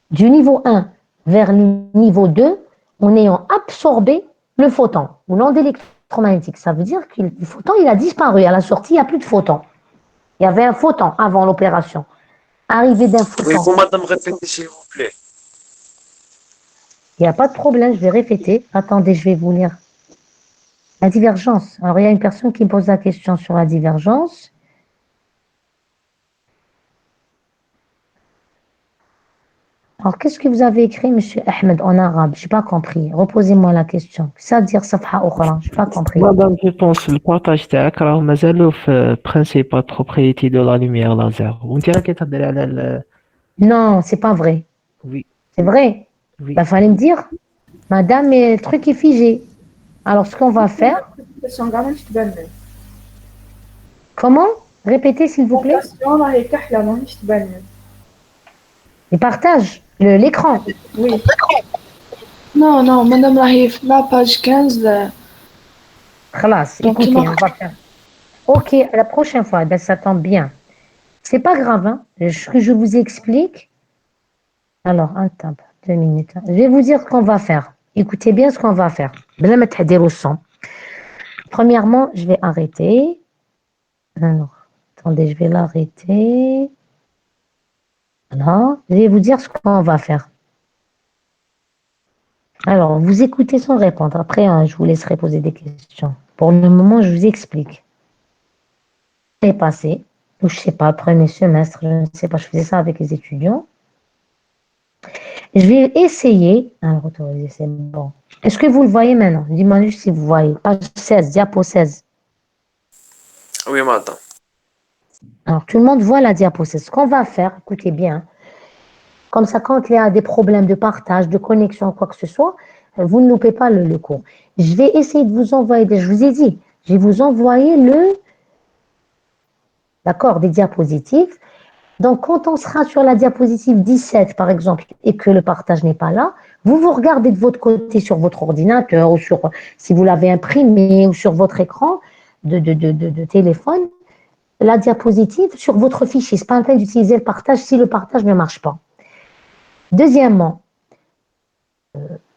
A: du niveau 1 vers le niveau 2 en ayant absorbé le photon ou l'onde électromagnétique. Ça veut dire que le photon, il a disparu. À la sortie, il n'y a plus de photon. Il y avait un photon avant l'opération. Arrivée d'un photon.
C: Oui, vous, madame, répétez, s'il vous plaît.
A: Il n'y a pas de problème, je vais répéter. Attendez, je vais vous lire. La divergence. Alors, il y a une personne qui pose la question sur la divergence. Alors, qu'est-ce que vous avez écrit, monsieur Ahmed, en arabe? Je n'ai pas compris. Reposez-moi la question. Ça veut dire صفحة أخرى. Je n'ai pas compris.
D: Madame, je pense le partage تاعك راه مازالو في principal propriété de la lumière laser. وانت راكي تهضري على
A: Non, c'est pas vrai.
D: Oui,
A: C'est vrai.
D: oui.
A: Bah, fallait me dire, madame, mais le truc est figé. Alors, ce qu'on va faire, comment? Répétez, s'il vous plaît. Les partages, l'écran.
B: Oui. Non, non, madame Rahif, la page 15.
A: Khalas, écoutez, on va faire. Ok, à la prochaine fois, ben, ça tombe bien. C'est pas grave, hein. Ce que je vous explique. Alors, attends, 2 minutes. Je vais vous dire ce qu'on va faire. Écoutez bien ce qu'on va faire. Premièrement, je vais arrêter. Alors, attendez, je vais l'arrêter. Voilà. Je vais vous dire ce qu'on va faire. Alors, vous écoutez sans répondre. Après, je vous laisserai poser des questions. Pour le moment, je vous explique. C'est passé. Ou je sais pas, premier semestre, je ne sais pas, je faisais ça avec les étudiants. Je vais essayer. Alors, autoriser, c'est bon. Est-ce que vous le voyez maintenant? Dis-moi juste si vous voyez. Page 16, diapo 16.
C: Oui, madame.
A: Alors, tout le monde voit la diapo 16. Ce qu'on va faire, écoutez bien, Comme ça, quand il y a des problèmes de partage, de connexion, quoi que ce soit, vous ne loupez pas le cours. Je vais essayer de vous envoyer, je vous ai dit, je vais vous envoyer d'accord, des diapositives. Donc, quand on sera sur la diapositive 17, par exemple, et que le partage n'est pas là, vous regardez de votre côté sur votre ordinateur ou sur, si vous l'avez imprimé ou sur votre écran de téléphone, la diapositive sur votre fichier. Ce n'est pas la peine d'utiliser le partage si le partage ne marche pas. Deuxièmement,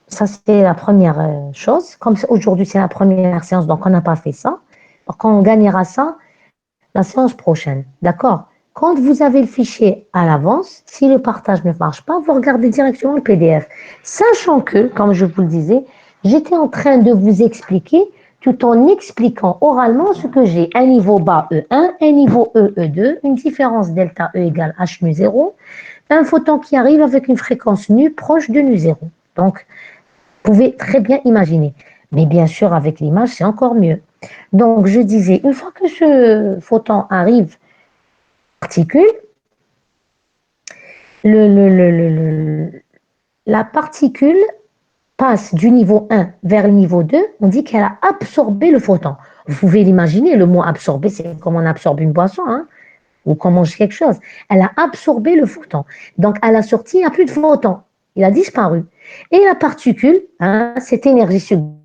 A: ça c'est la première chose. Comme aujourd'hui c'est la première séance, donc on n'a pas fait ça. Donc on gagnera ça la séance prochaine. D'accord? Quand vous avez le fichier à l'avance, si le partage ne marche pas, vous regardez directement le PDF. Sachant que, comme je vous le disais, j'étais en train de vous expliquer tout en expliquant oralement ce que j'ai. Un niveau bas E1, un niveau E, E2, une différence delta E égale H nu 0, un photon qui arrive avec une fréquence nu proche de nu 0. Donc, vous pouvez très bien imaginer. Mais bien sûr, avec l'image, c'est encore mieux. Donc, je disais, une fois que ce photon arrive, particule, la particule passe du niveau 1 vers le niveau 2, on dit qu'elle a absorbé le photon. Vous pouvez l'imaginer, le mot absorber, c'est comme on absorbe une boisson, hein, ou qu'on mange quelque chose. Elle a absorbé le photon. Donc, à la sortie, il n'y a plus de photon. Il a disparu. Et la particule, hein, cette énergie subie,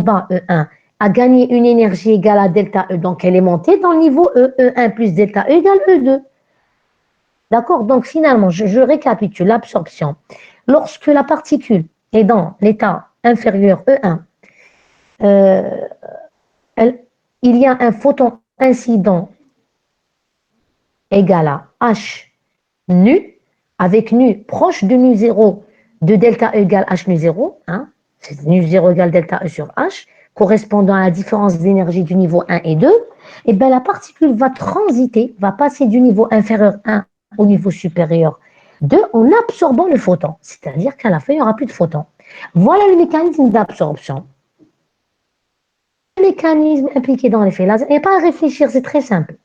A: bas E1 a gagné une énergie égale à delta E, donc elle est montée dans le niveau E, E1 plus delta E égale E2. D'accord? Donc finalement, je récapitule l'absorption. Lorsque la particule est dans l'état inférieur E1, il y a un photon incident égal à H nu, avec nu proche de nu 0 de delta E égale H nu 0, hein, c'est nu 0 égale delta E sur H, correspondant à la différence d'énergie du niveau 1 et 2, et bien la particule va transiter, va passer du niveau inférieur 1 au niveau supérieur 2 en absorbant le photon. C'est-à-dire qu'à la fin, il n'y aura plus de photon. Voilà le mécanisme d'absorption. Le mécanisme impliqué dans l'effet laser, il n'y a pas à réfléchir, c'est très simple.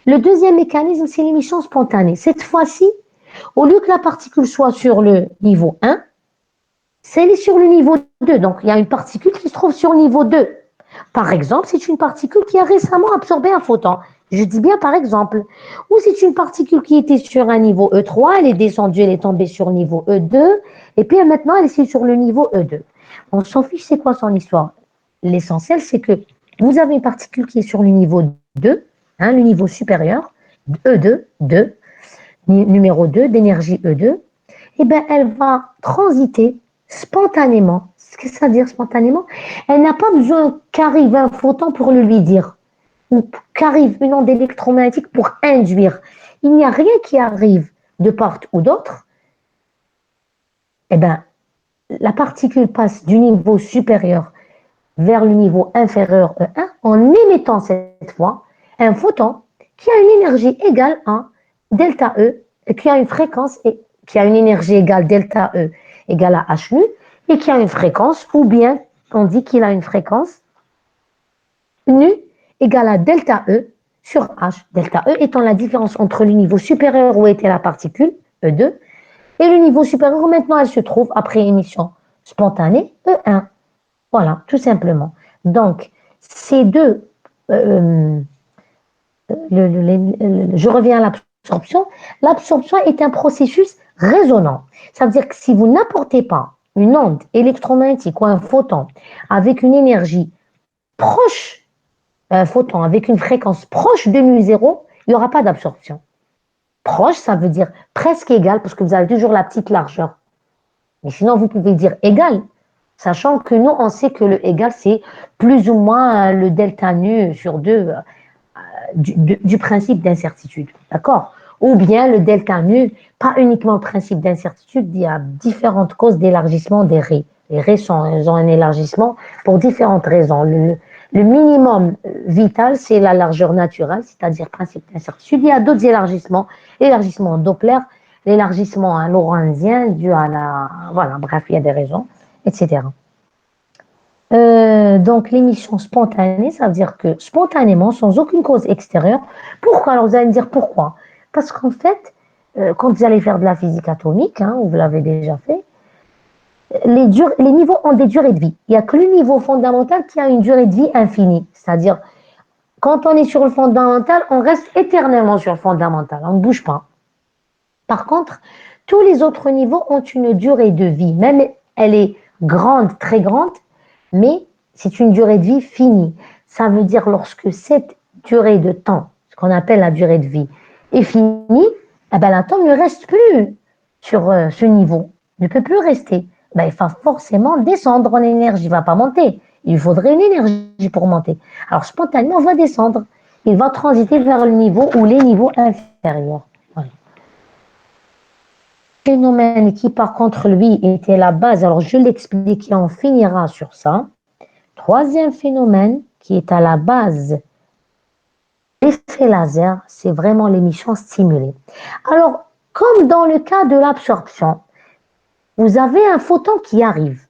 A: Le deuxième mécanisme, c'est l'émission spontanée. Cette fois-ci, au lieu que la particule soit sur le niveau 1, elle est sur le niveau 2. Donc, il y a une particule qui se trouve sur le niveau 2. Par exemple, c'est une particule qui a récemment absorbé un photon. Je dis bien par exemple. Ou c'est une particule qui était sur un niveau E3, elle est descendue, elle est tombée sur le niveau E2, et puis maintenant, elle est sur le niveau E2. On s'en fiche, c'est quoi son histoire? L'essentiel, c'est que vous avez une particule qui est sur le niveau 2, hein, le niveau supérieur, E2, 2, numéro 2, d'énergie E2, et bien elle va transiter spontanément. Qu'est-ce que ça veut dire spontanément? Elle n'a pas besoin qu'arrive un photon pour le lui dire, ou qu'arrive une onde électromagnétique pour induire. Il n'y a rien qui arrive de part ou d'autre. Eh bien, la particule passe du niveau supérieur vers le niveau inférieur E1 en émettant cette fois un photon qui a une énergie égale à delta E, qui a une fréquence et qui a une énergie égale delta E égale à H nu et qui a une fréquence, ou bien on dit qu'il a une fréquence nu égale à delta E sur H. Delta E étant la différence entre le niveau supérieur où était la particule, E2, et le niveau supérieur où maintenant elle se trouve après émission spontanée, E1. Voilà, tout simplement. Donc, ces deux, je reviens à l'absorption. L'absorption est un processus résonant. Ça veut dire que si vous n'apportez pas une onde électromagnétique ou un photon avec une énergie proche, un photon avec une fréquence proche de nu 0, il n'y aura pas d'absorption. Proche, ça veut dire presque égal, parce que vous avez toujours la petite largeur. Mais sinon, vous pouvez dire égal. Sachant que nous, on sait que le égal, c'est plus ou moins le delta nu sur 2 du principe d'incertitude. D'accord? Ou bien le delta nu, pas uniquement le principe d'incertitude, il y a différentes causes d'élargissement des raies. Les raies ont un élargissement pour différentes raisons. Le minimum vital, c'est la largeur naturelle, c'est-à-dire principe d'incertitude. Il y a d'autres élargissements, l'élargissement Doppler, l'élargissement lorenzien dû à la... Voilà, bref, il y a des raisons. etc. Donc, l'émission spontanée, ça veut dire que spontanément, sans aucune cause extérieure. Pourquoi? Alors, vous allez me dire pourquoi? Parce qu'en fait, quand vous allez faire de la physique atomique, hein, vous l'avez déjà fait, les niveaux ont des durées de vie. Il n'y a que le niveau fondamental qui a une durée de vie infinie. C'est-à-dire, quand on est sur le fondamental, on reste éternellement sur le fondamental, on ne bouge pas. Par contre, tous les autres niveaux ont une durée de vie, même elle est grande, très grande, mais c'est une durée de vie finie. Ça veut dire lorsque cette durée de temps, ce qu'on appelle la durée de vie, est finie, eh ben, l'atome ne reste plus sur ce niveau, ne peut plus rester. Ben, il va forcément descendre en énergie, il ne va pas monter. Il faudrait une énergie pour monter. Alors spontanément, on va descendre. Il va transiter vers le niveau ou les niveaux inférieurs. Voilà. Phénomène qui par contre lui était la base, alors je l'explique et on finira sur ça. Troisième phénomène qui est à la base de l'effet laser, c'est vraiment l'émission stimulée. Alors, comme dans le cas de l'absorption, vous avez un photon qui arrive,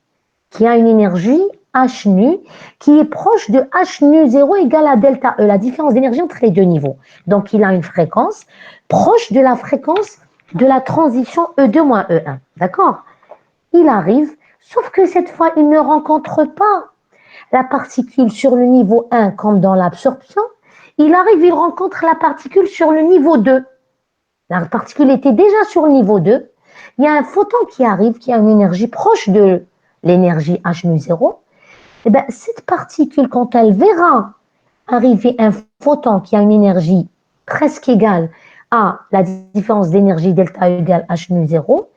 A: qui a une énergie H nu, qui est proche de H nu 0 égale à delta E, la différence d'énergie entre les deux niveaux. Donc, il a une fréquence proche de la fréquence de la transition E2-E1. D'accord? Il arrive, sauf que cette fois, il ne rencontre pas la particule sur le niveau 1 comme dans l'absorption. Il arrive, il rencontre la particule sur le niveau 2. La particule était déjà sur le niveau 2. Il y a un photon qui arrive, qui a une énergie proche de l'énergie H nu 0. Et bien, cette particule, quand elle verra arriver un photon qui a une énergie presque égale à la différence d'énergie delta égale H nu 0,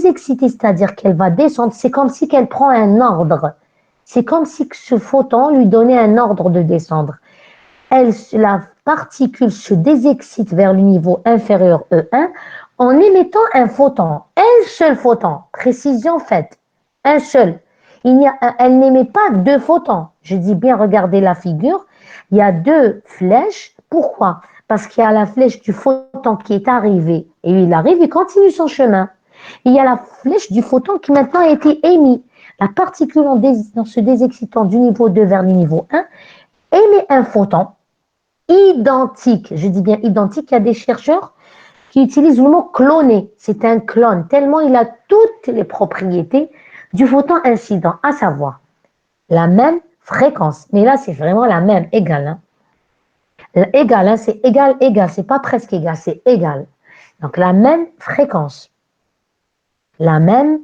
A: excitée, c'est-à-dire qu'elle va descendre, c'est comme si qu'elle prend un ordre. C'est comme si ce photon lui donnait un ordre de descendre. La particule se désexcite vers le niveau inférieur E1 en émettant un photon, un seul photon, précision faite, un seul. Elle n'émet pas deux photons. Je dis bien, regardez la figure, il y a deux flèches. Pourquoi? Parce qu'il y a la flèche du photon qui est arrivé et il arrive, il continue son chemin. Il y a la flèche du photon qui maintenant a été émis. La particule en se désexcitant du niveau 2 vers le niveau 1 émet un photon identique. Je dis bien identique, il y a des chercheurs qui utilisent le mot cloné. C'est un clone, tellement il a toutes les propriétés du photon incident, à savoir la même fréquence. Mais là, c'est vraiment la même, égale. Hein. Égal, hein, c'est égal, égal. C'est pas presque égal, c'est égal. Donc, la même fréquence. La même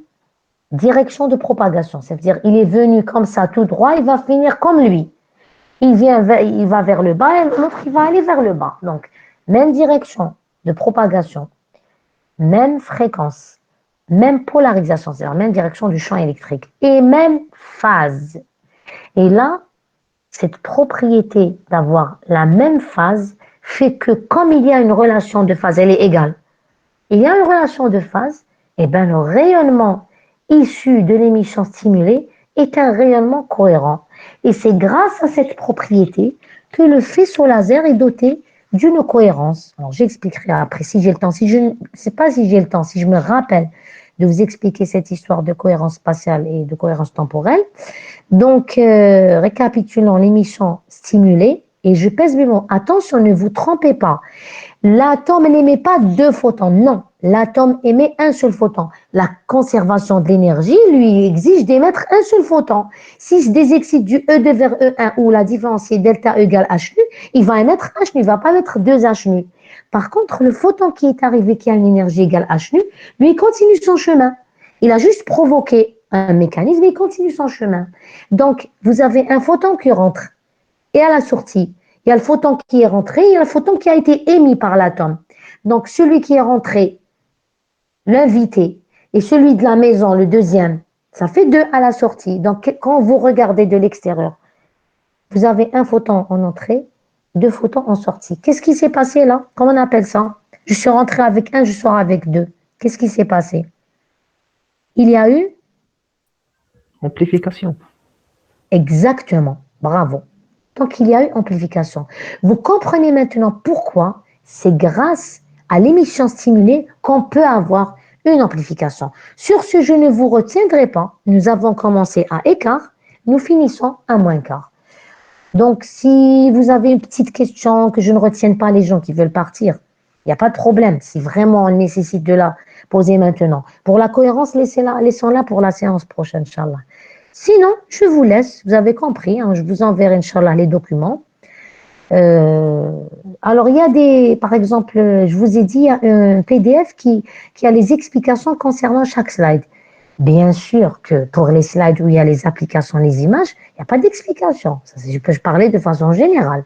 A: direction de propagation. C'est-à-dire, il est venu comme ça tout droit, il va finir comme lui. Il va vers le bas et l'autre, il va aller vers le bas. Donc, même direction de propagation, même fréquence, même polarisation, c'est-à-dire même direction du champ électrique et même phase. Et là, cette propriété d'avoir la même phase fait que comme il y a une relation de phase, elle est égale. Il y a une relation de phase, et bien le rayonnement issu de l'émission stimulée est un rayonnement cohérent. Et c'est grâce à cette propriété que le faisceau laser est doté d'une cohérence. Alors j'expliquerai après si j'ai le temps. Si je ne sais pas si j'ai le temps, si je me rappelle de vous expliquer cette histoire de cohérence spatiale et de cohérence temporelle. Donc, récapitulons l'émission stimulée. Et je pèse mes mots. Attention, ne vous trompez pas. L'atome n'émet pas deux photons. Non, l'atome émet un seul photon. La conservation de l'énergie lui exige d'émettre un seul photon. S'il se désexcite du E2 vers E1 où la différence est delta E égale H nu, il va émettre H nu, il ne va pas mettre deux H nu. Par contre, le photon qui est arrivé, qui a une énergie égale H nu, lui, il continue son chemin. Il a juste provoqué un mécanisme et il continue son chemin. Donc, vous avez un photon qui rentre et à la sortie, il y a le photon qui est rentré, il y a le photon qui a été émis par l'atome. Donc, celui qui est rentré, l'invité, et celui de la maison, le deuxième, ça fait deux à la sortie. Donc, quand vous regardez de l'extérieur, vous avez un photon en entrée, deux photons en sortie. Qu'est-ce qui s'est passé là? Comment on appelle ça? Je suis rentré avec un, je sors avec deux. Qu'est-ce qui s'est passé? Il y a eu
D: Amplification.
A: exactement. Bravo. Donc, il y a eu amplification. Vous comprenez maintenant pourquoi c'est grâce à l'émission stimulée qu'on peut avoir une amplification. Sur ce, je ne vous retiendrai pas. Nous avons commencé à écart, nous finissons à moins quart. Donc, si vous avez une petite question que je ne retienne pas les gens qui veulent partir, il n'y a pas de problème. Si vraiment on nécessite de la poser maintenant. Pour la cohérence, laissons-la pour la séance prochaine, Inch'Allah. Sinon, je vous laisse, vous avez compris, hein, je vous enverrai, Inch'Allah, les documents. Alors, il y a par exemple, je vous ai dit, il y a un PDF qui a les explications concernant chaque slide. Bien sûr que pour les slides où il y a les applications, les images, il n'y a pas d'explication. Je peux parler de façon générale.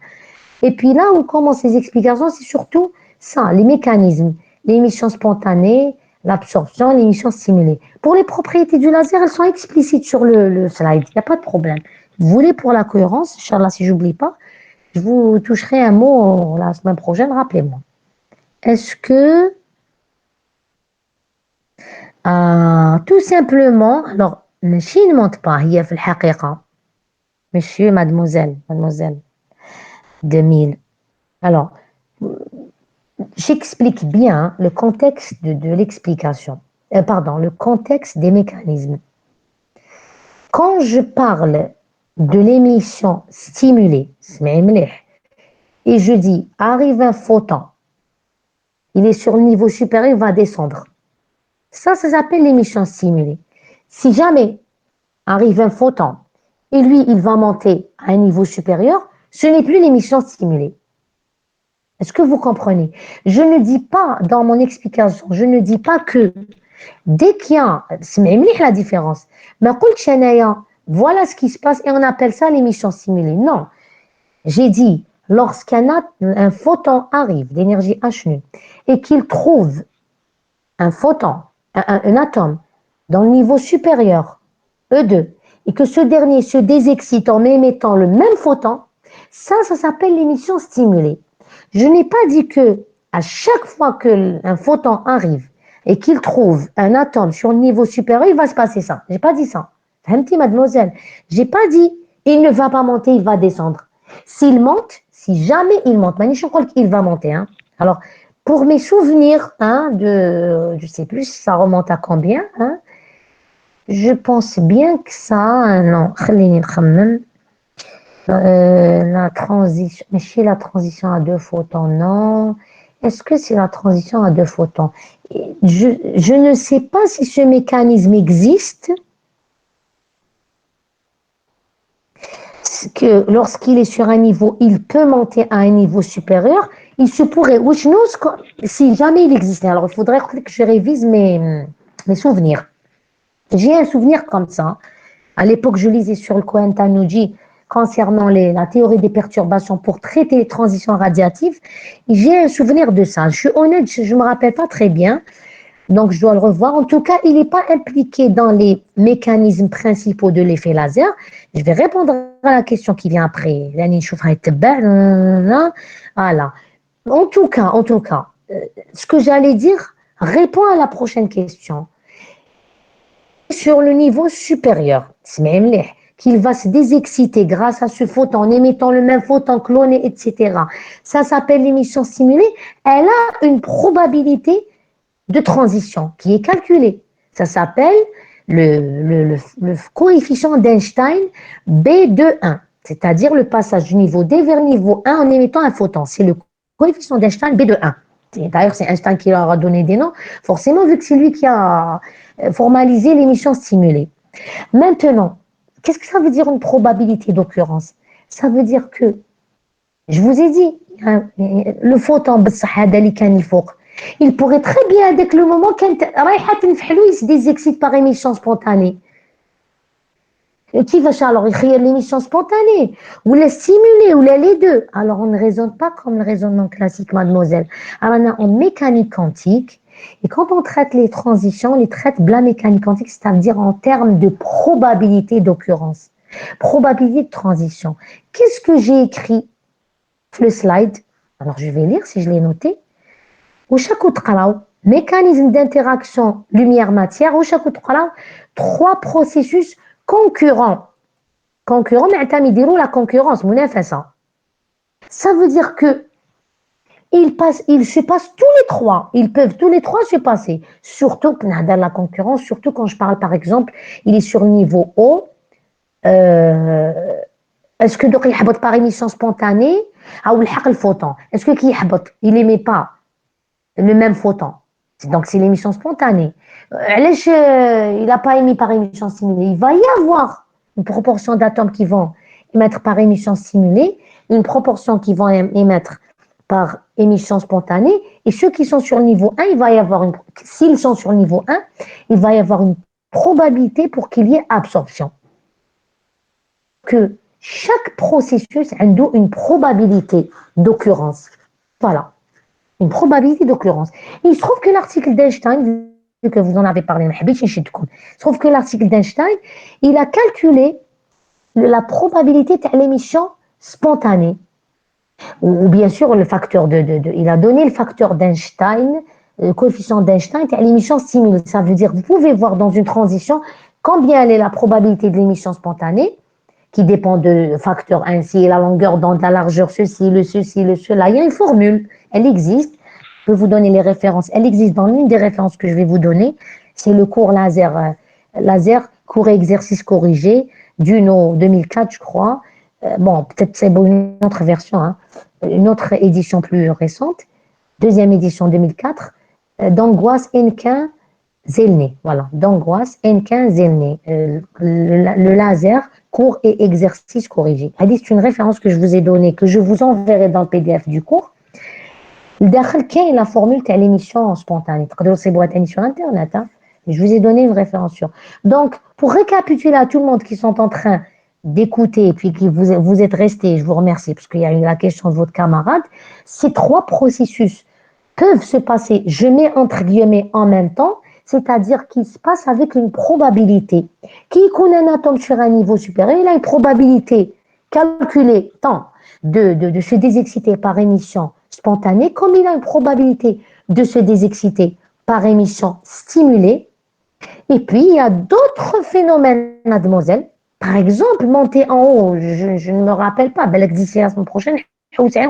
A: Et puis là où commencent les explications, c'est surtout ça, les mécanismes, l'émission spontanée, l'absorption, l'émission stimulée. Pour les propriétés du laser, elles sont explicites sur le slide, il n'y a pas de problème. Vous voulez pour la cohérence, Inch'Allah, si j'oublie pas, je vous toucherai un mot la semaine prochaine, rappelez-moi. Est-ce que, tout simplement, alors, ماشي ne monte pas, هي في الحقيقة, monsieur, mademoiselle, 2000. Alors, j'explique bien le contexte de l'explication. Pardon, le contexte des mécanismes. Quand je parle de l'émission stimulée, et je dis, arrive un photon, il est sur le niveau supérieur, il va descendre. Ça s'appelle l'émission stimulée. Si jamais arrive un photon, et lui, il va monter à un niveau supérieur, ce n'est plus l'émission stimulée. Est-ce que vous comprenez? Je ne dis pas, dans mon explication, je ne dis pas que dès qu'il y a, c'est la différence, mais voilà ce qui se passe et on appelle ça l'émission stimulée. Non, j'ai dit, lorsqu'un photon arrive d'énergie H nu et qu'il trouve un photon, un atome, dans le niveau supérieur, E2, et que ce dernier se désexcite en émettant le même photon, ça s'appelle l'émission stimulée. Je n'ai pas dit que à chaque fois qu'un photon arrive et qu'il trouve un atome sur le niveau supérieur, il va se passer ça. J'ai pas dit ça. Fahmti, mademoiselle. J'ai pas dit il ne va pas monter, il va descendre. S'il monte, si jamais il monte, il va monter. Hein. Alors, pour mes souvenirs, hein, je sais plus, ça remonte à combien, hein, je pense bien que ça, non, la transition, mais chez la transition à deux photons, non. Est-ce que c'est la transition à deux photons? Je ne sais pas si ce mécanisme existe, que lorsqu'il est sur un niveau, il peut monter à un niveau supérieur, il se pourrait, si jamais il existait. Alors, il faudrait que je révise mes souvenirs. J'ai un souvenir comme ça. À l'époque, je lisais sur le Cohen Tanouji concernant la théorie des perturbations pour traiter les transitions radiatives. J'ai un souvenir de ça. Je suis honnête, je ne me rappelle pas très bien. Donc, je dois le revoir. En tout cas, il n'est pas impliqué dans les mécanismes principaux de l'effet laser. Je vais répondre à la question qui vient après. Voilà. En tout cas, ce que j'allais dire répond à la prochaine question. Sur le niveau supérieur, qu'il va se désexciter grâce à ce photon, en émettant le même photon cloné, etc. Ça s'appelle l'émission stimulée. Elle a une probabilité de transition qui est calculée. Ça s'appelle le coefficient d'Einstein B2,1, c'est-à-dire le passage du niveau D vers le niveau 1 en émettant un photon. C'est le coefficient d'Einstein B2,1. D'ailleurs, c'est Einstein qui leur a donné des noms, forcément, vu que c'est lui qui a formalisé l'émission stimulée. Maintenant, qu'est-ce que ça veut dire une probabilité d'occurrence? Ça veut dire que, je vous ai dit, hein, le photon, il pourrait très bien, dès que le moment il se désexcite par émission spontanée. Qui va alors écrire l'émission spontanée, ou la stimuler, ou les deux. Alors, on ne raisonne pas comme le raisonnement classique, mademoiselle. Alors, on est en mécanique quantique, et quand on traite les transitions, on les traite de la mécanique quantique, c'est-à-dire en termes de probabilité d'occurrence, probabilité de transition. Qu'est-ce que j'ai écrit sur le slide? Alors, je vais lire si je l'ai noté. Au chaque mécanisme d'interaction lumière-matière, au chaque trois processus concurrents. Concurrents, mais la concurrence, ça veut dire que Ils se passent tous les trois. Ils peuvent tous les trois se passer. Surtout que dans la concurrence, surtout quand je parle par exemple, il est sur le niveau haut. Est-ce que donc il يحبط par émission spontanée ou le photon? Est-ce que qui يحبط il n'émet pas le même photon? Donc c'est l'émission spontanée. Il n'a pas émis par émission simulée. Il va y avoir une proportion d'atomes qui vont émettre par émission simulée, une proportion qui vont émettre par émission spontanée, et ceux qui sont sur le niveau 1, il va y avoir s'ils sont sur le niveau 1, il va y avoir une probabilité pour qu'il y ait absorption. Que chaque processus a une probabilité d'occurrence. Voilà, une probabilité d'occurrence. Il se trouve que l'article d'Einstein, vu que vous en avez parlé, il se trouve que l'article d'Einstein, il a calculé la probabilité de l'émission spontanée. Ou bien sûr, le facteur il a donné le facteur d'Einstein, le coefficient d'Einstein à l'émission simulée. Ça veut dire, vous pouvez voir dans une transition combien elle est la probabilité de l'émission spontanée, qui dépend de facteur ainsi, la longueur d'onde, la largeur, ceci, le cela. Il y a une formule, elle existe. Je peux vous donner les références. Elle existe dans l'une des références que je vais vous donner. C'est le cours laser, cours et exercice corrigé, d'UNO 2004, je crois. Bon, peut-être c'est une autre version, hein. Une autre édition plus récente, deuxième édition 2004, d'Angoisse Hennequin Zelné. Voilà, d'Angoisse Hennequin Zelné. Le laser, cours et exercice corrigé. C'est une référence que je vous ai donnée, que je vous enverrai dans le PDF du cours. Derrière, quelle est la formule de l'émission spontanée? C'est boîte sur Internet. Hein? Je vous ai donné une référence sur. Donc, pour récapituler à tout le monde qui sont en train d'écouter et puis qui vous êtes restés, je vous remercie parce qu'il y a eu la question de votre camarade, ces trois processus peuvent se passer, je mets entre guillemets en même temps, c'est-à-dire qu'ils se passent avec une probabilité. Qui connaît un atome sur un niveau supérieur, il a une probabilité calculée tant de se désexciter par émission spontanée, comme il a une probabilité de se désexciter par émission stimulée. Et puis, il y a d'autres phénomènes, mademoiselle. Par exemple, monter en haut, je ne me rappelle pas, d'ici la semaine prochaine, il a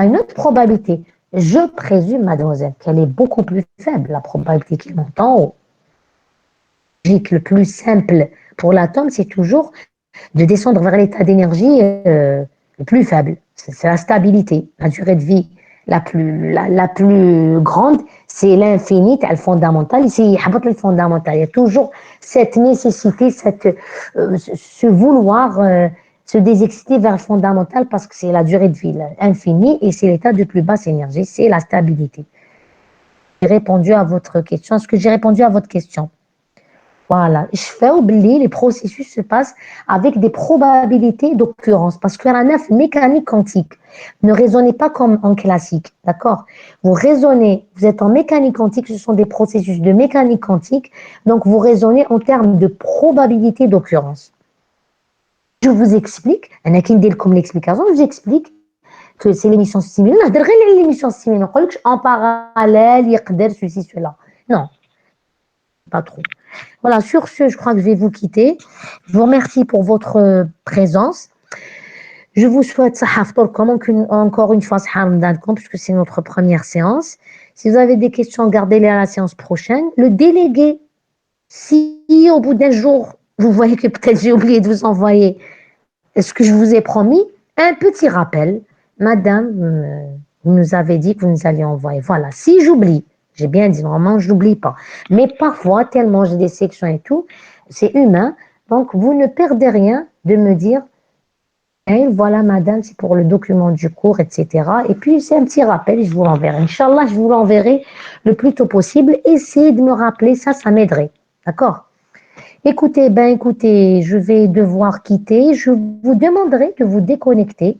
A: une autre probabilité. Je présume, mademoiselle, qu'elle est beaucoup plus faible, la probabilité qu'il monte en haut. Le plus simple pour l'atome, c'est toujours de descendre vers l'état d'énergie le plus faible. C'est la stabilité, la durée de vie la plus grande, c'est l'infini, le fondamental. Ici, il y a le fondamental. Il y a toujours cette nécessité, ce vouloir se désexciter vers le fondamental parce que c'est la durée de vie infinie et c'est l'état de plus basse énergie, c'est la stabilité. J'ai répondu à votre question. Est-ce que j'ai répondu à votre question? Voilà, je fais oublier, les processus se passent avec des probabilités d'occurrence parce que la mécanique quantique. Ne raisonnez pas comme en classique, d'accord? Vous raisonnez, vous êtes en mécanique quantique, ce sont des processus de mécanique quantique, donc vous raisonnez en termes de probabilité d'occurrence. Je vous explique, comme l'explication, je vous explique que c'est l'émission stimulée. L'émission stimulée, en parallèle, il y a ceci, cela. Non, pas trop. Voilà, sur ce, je crois que je vais vous quitter. Je vous remercie pour votre présence. Je vous souhaite encore une fois, puisque c'est notre première séance. Si vous avez des questions, gardez-les à la séance prochaine. Le délégué, si au bout d'un jour, vous voyez que peut-être j'ai oublié de vous envoyer ce que je vous ai promis, un petit rappel. Madame, vous nous avez dit que vous nous alliez envoyer. Voilà, si j'oublie, j'ai bien dit, normalement, je n'oublie pas. Mais parfois, tellement j'ai des sections et tout, c'est humain. Donc, vous ne perdez rien de me dire, hey, voilà, madame, c'est pour le document du cours, etc. Et puis, c'est un petit rappel, je vous l'enverrai. Inch'Allah, je vous l'enverrai le plus tôt possible. Essayez de me rappeler, ça m'aiderait. D'accord? Écoutez, je vais devoir quitter. Je vous demanderai de vous déconnecter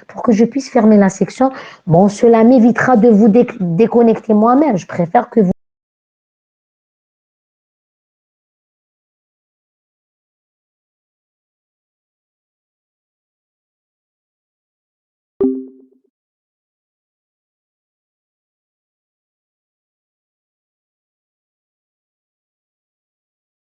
A: pour que je puisse fermer la section. Bon, cela m'évitera de vous déconnecter moi-même. Je préfère que vous